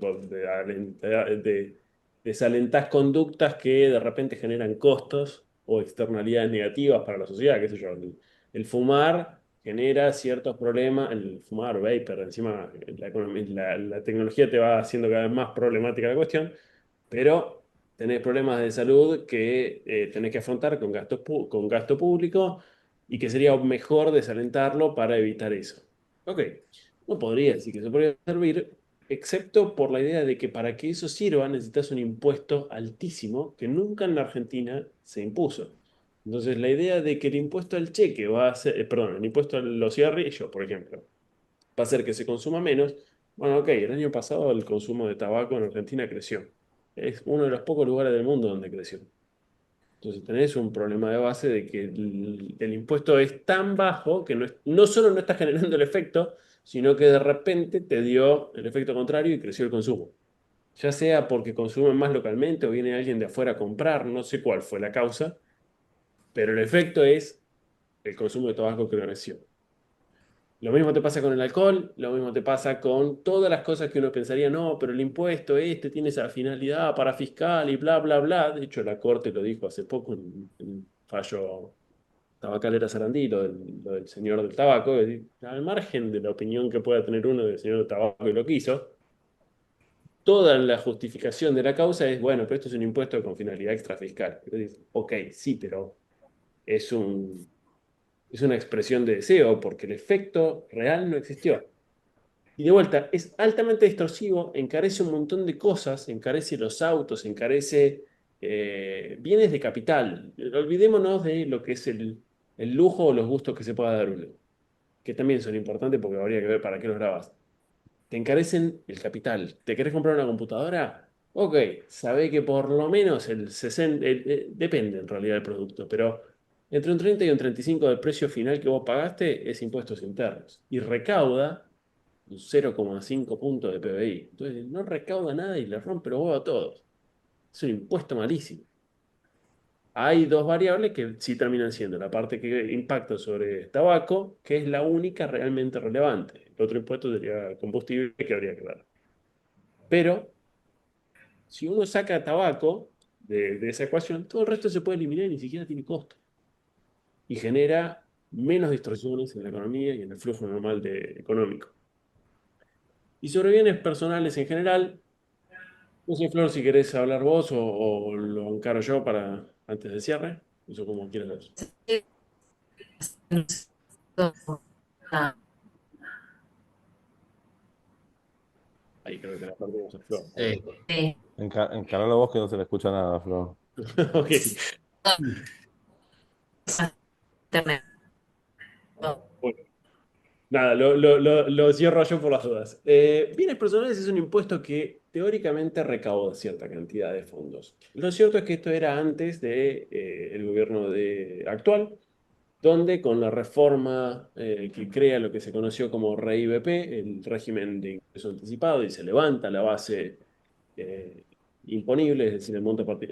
desalentás conductas que de repente generan costos o externalidades negativas para la sociedad, qué sé yo. El fumar genera ciertos problemas, el fumar, vapor, encima la tecnología te va haciendo cada vez más problemática la cuestión, pero tenés problemas de salud que tenés que afrontar con con gasto público y que sería mejor desalentarlo para evitar eso. Ok, no podría decir que eso podría servir, excepto por la idea de que para que eso sirva necesitas un impuesto altísimo que nunca en la Argentina se impuso. Entonces, la idea de que el impuesto al cheque va a ser, perdón, el impuesto a los cigarrillos, por ejemplo, va a hacer que se consuma menos. Bueno, ok, el año pasado el consumo de tabaco en Argentina creció. Es uno de los pocos lugares del mundo donde creció. Entonces tenés un problema de base de que el impuesto es tan bajo que no solo no está generando el efecto, sino que de repente te dio el efecto contrario y creció el consumo. Ya sea porque consumen más localmente o viene alguien de afuera a comprar, no sé cuál fue la causa, pero el efecto es el consumo de tabaco que creció. Lo mismo te pasa con el alcohol, lo mismo te pasa con todas las cosas que uno pensaría, no, pero el impuesto este tiene esa finalidad para fiscal y bla, bla, bla. De hecho, la Corte lo dijo hace poco en fallo Tabacalera Sarandí, lo del señor del tabaco, es decir, al margen de la opinión que pueda tener uno del señor del tabaco y lo que hizo, toda la justificación de la causa es, bueno, pero esto es un impuesto con finalidad extrafiscal. Entonces, ok, sí, pero es es una expresión de deseo porque el efecto real no existió. Y de vuelta, es altamente distorsivo, encarece un montón de cosas, encarece los autos, encarece bienes de capital. Olvidémonos de lo que es el lujo o los gustos que se pueda dar uno, que también son importantes porque habría que ver para qué los grabas. Te encarecen el capital. ¿Te querés comprar una computadora? Ok, sabe que por lo menos el 60, depende en realidad del producto, pero entre un 30 y un 35 del precio final que vos pagaste es impuestos internos. Y recauda un 0,5 puntos de PBI. Entonces no recauda nada y le rompe los huevos a todos. Es un impuesto malísimo. Hay dos variables que sí terminan siendo la parte que impacta sobre tabaco, que es la única realmente relevante. El otro impuesto sería combustible que habría que dar. Pero si uno saca tabaco de esa ecuación, todo el resto se puede eliminar y ni siquiera tiene costo. Y genera menos distorsiones en la economía y en el flujo normal económico. Y sobre bienes personales en general, no sé, Flor, si querés hablar vos o lo encaro yo para antes del cierre. Eso como quieras ver. Ahí creo que la perdimos a Flor. A ver. Sí. Encaralo vos que no se le escucha nada, Flor. Ok. Bueno, nada, lo cierro yo por las dudas. Bienes personales es un impuesto que teóricamente recauda cierta cantidad de fondos. Lo cierto es que esto era antes de, el gobierno actual, donde con la reforma que crea lo que se conoció como REIBP, el régimen de ingreso anticipado, y se levanta la base eh, imponible, es decir,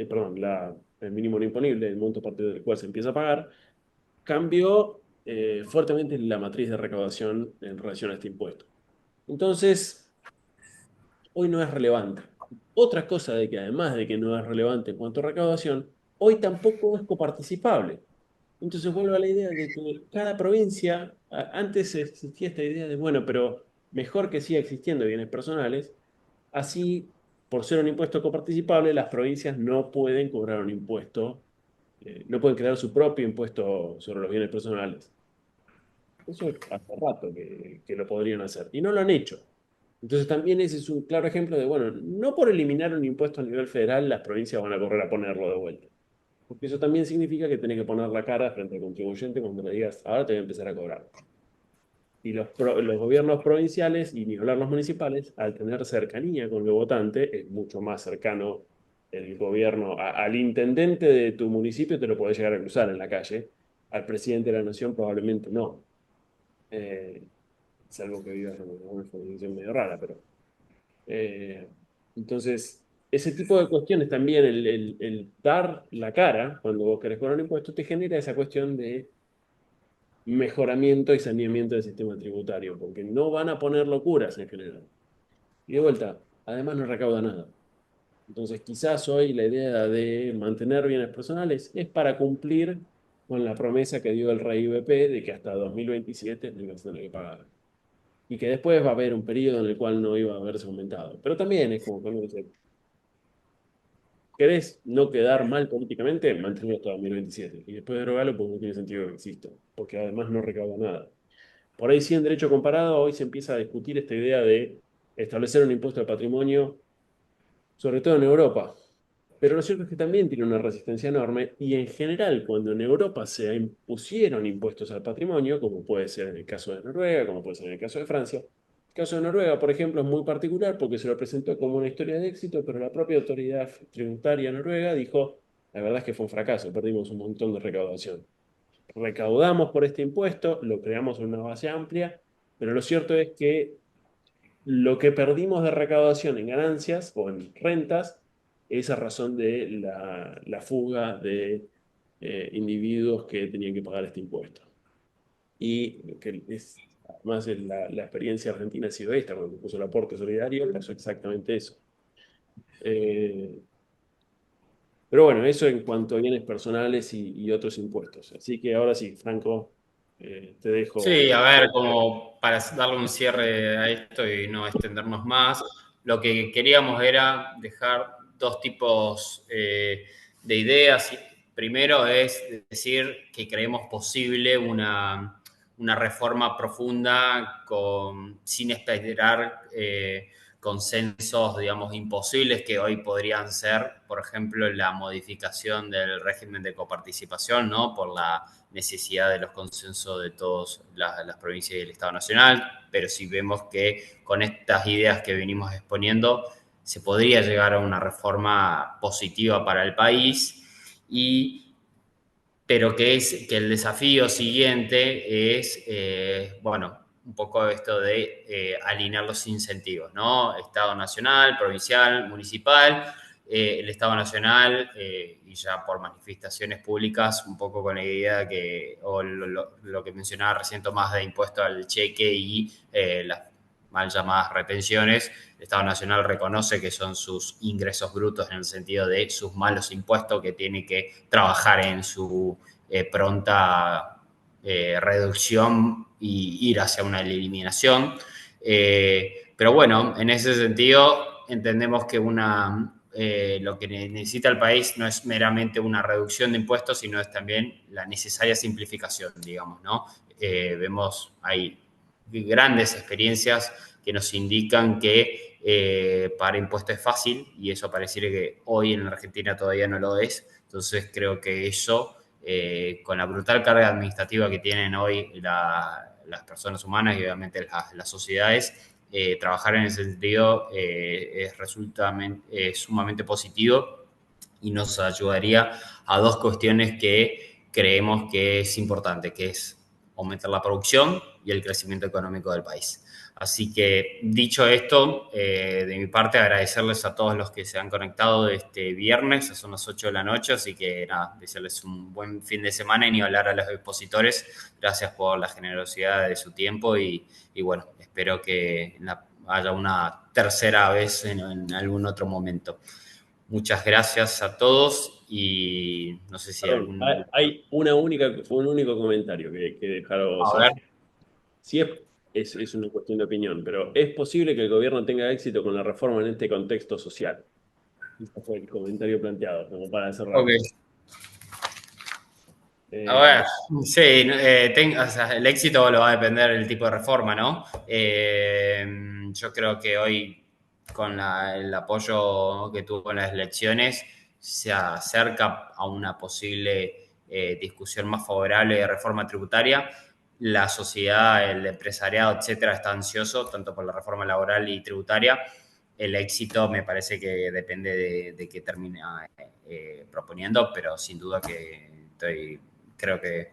perdón, el mínimo no imponible, el monto a partir del cual se empieza a pagar, cambió fuertemente la matriz de recaudación en relación a este impuesto. Entonces, hoy no es relevante. Otra cosa de que además de que no es relevante en cuanto a recaudación, hoy tampoco es coparticipable. Entonces vuelvo a la idea de que cada provincia, antes existía esta idea de, bueno, pero mejor que siga existiendo bienes personales, así, por ser un impuesto coparticipable, las provincias no pueden cobrar un impuesto, no pueden crear su propio impuesto sobre los bienes personales. Eso hace rato que lo podrían hacer y no lo han hecho. Entonces también ese es un claro ejemplo de, bueno, no por eliminar un impuesto a nivel federal las provincias van a correr a ponerlo de vuelta. Porque eso también significa que tenés que poner la cara frente al contribuyente cuando le digas, ahora te voy a empezar a cobrar. Y los gobiernos provinciales, y ni hablar los municipales, al tener cercanía con el votante, es mucho más cercano el gobierno al intendente de tu municipio, te lo podés llegar a cruzar en la calle, al presidente de la nación probablemente no. Eh, Salvo que vivas en una jurisdicción medio rara, pero... eh, entonces, ese tipo de cuestiones también, el dar la cara cuando vos querés cobrar un impuesto, te genera esa cuestión de mejoramiento y saneamiento del sistema tributario, porque no van a poner locuras en general. Y de vuelta, además no recauda nada. Entonces, quizás hoy la idea de mantener bienes personales es para cumplir con la promesa que dio el rey VP de que hasta 2027 no iba a tener que pagar. Y que después va a haber un periodo en el cual no iba a haberse aumentado. Pero también es como que uno dice, ¿querés no quedar mal políticamente? Manténlo hasta 2027. Y después derogarlo porque no tiene sentido que exista. Porque además no recauda nada. Por ahí sí, en derecho comparado, hoy se empieza a discutir esta idea de establecer un impuesto al patrimonio, sobre todo en Europa. Pero lo cierto es que también tiene una resistencia enorme y en general cuando en Europa se impusieron impuestos al patrimonio, como puede ser en el caso de Noruega, como puede ser en el caso de Francia, el caso de Noruega, por ejemplo, es muy particular porque se lo presentó como una historia de éxito, pero la propia autoridad tributaria noruega dijo, la verdad es que fue un fracaso, perdimos un montón de recaudación. Recaudamos por este impuesto, lo creamos en una base amplia, pero lo cierto es que lo que perdimos de recaudación en ganancias o en rentas es a razón de la fuga de individuos que tenían que pagar este impuesto. Y que es, además la experiencia argentina ha sido esta, cuando puso el aporte solidario, pasó exactamente eso. Eh, pero bueno, eso en cuanto a bienes personales y otros impuestos. Así que ahora sí, Franco, te dejo. Sí, a ver, como para darle un cierre a esto y no extendernos más, lo que queríamos era dejar dos tipos de ideas. Primero es decir que creemos posible una reforma profunda sin esperar consensos, digamos, imposibles que hoy podrían ser, por ejemplo, la modificación del régimen de coparticipación, ¿no? Por la necesidad de los consensos de todas las provincias y el Estado Nacional, pero si vemos que con estas ideas que venimos exponiendo se podría llegar a una reforma positiva para el país, pero que el desafío siguiente es, bueno, un poco esto de alinear los incentivos, ¿no? Estado nacional, provincial, municipal, el Estado nacional, y ya por manifestaciones públicas, un poco con la idea que, o lo que mencionaba recién Tomás, de impuesto al cheque y las mal llamadas retenciones. El Estado Nacional reconoce que son sus ingresos brutos en el sentido de sus malos impuestos que tiene que trabajar en su pronta reducción y ir hacia una eliminación. Pero bueno, en ese sentido entendemos que lo que necesita el país no es meramente una reducción de impuestos, sino es también la necesaria simplificación, digamos, ¿no? Vemos, hay grandes experiencias que nos indican que pagar impuestos es fácil y eso pareciera que hoy en Argentina todavía no lo es. Entonces creo que eso, con la brutal carga administrativa que tienen hoy las personas humanas y obviamente las sociedades, trabajar en ese sentido es sumamente positivo y nos ayudaría a dos cuestiones que creemos que es importante, que es aumentar la producción y el crecimiento económico del país. Así que, dicho esto, de mi parte agradecerles a todos los que se han conectado este viernes, son las 8 de la noche, así que nada, desearles un buen fin de semana y ni hablar a los expositores. Gracias por la generosidad de su tiempo y bueno, espero que haya una tercera vez en algún otro momento. Muchas gracias a todos y no sé si Perdón, algún... hay un único comentario que dejaros A al ver. final. Si es una cuestión de opinión, pero es posible que el gobierno tenga éxito con la reforma en este contexto social. Ese fue el comentario planteado, como para Ok. cerrar. A Eh, ver, sí, o sea, el éxito lo va a depender del tipo de reforma, ¿no? Yo creo que hoy, con el apoyo que tuvo en las elecciones, se acerca a una posible discusión más favorable de reforma tributaria. La sociedad, el empresariado, etcétera, está ansioso tanto por la reforma laboral y tributaria. El éxito me parece que depende de qué termina proponiendo, pero sin duda que creo que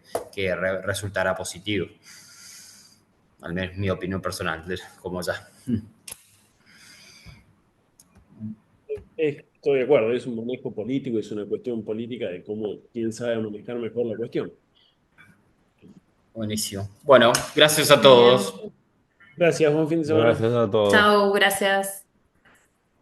resultará positivo. Al menos mi opinión personal, como ya. Estoy de acuerdo, es un manejo político, es una cuestión política de cómo quién sabe manejar mejor la cuestión. Buenísimo. Bueno, gracias a todos. Gracias, buen fin de semana. Gracias a todos. Chao, gracias.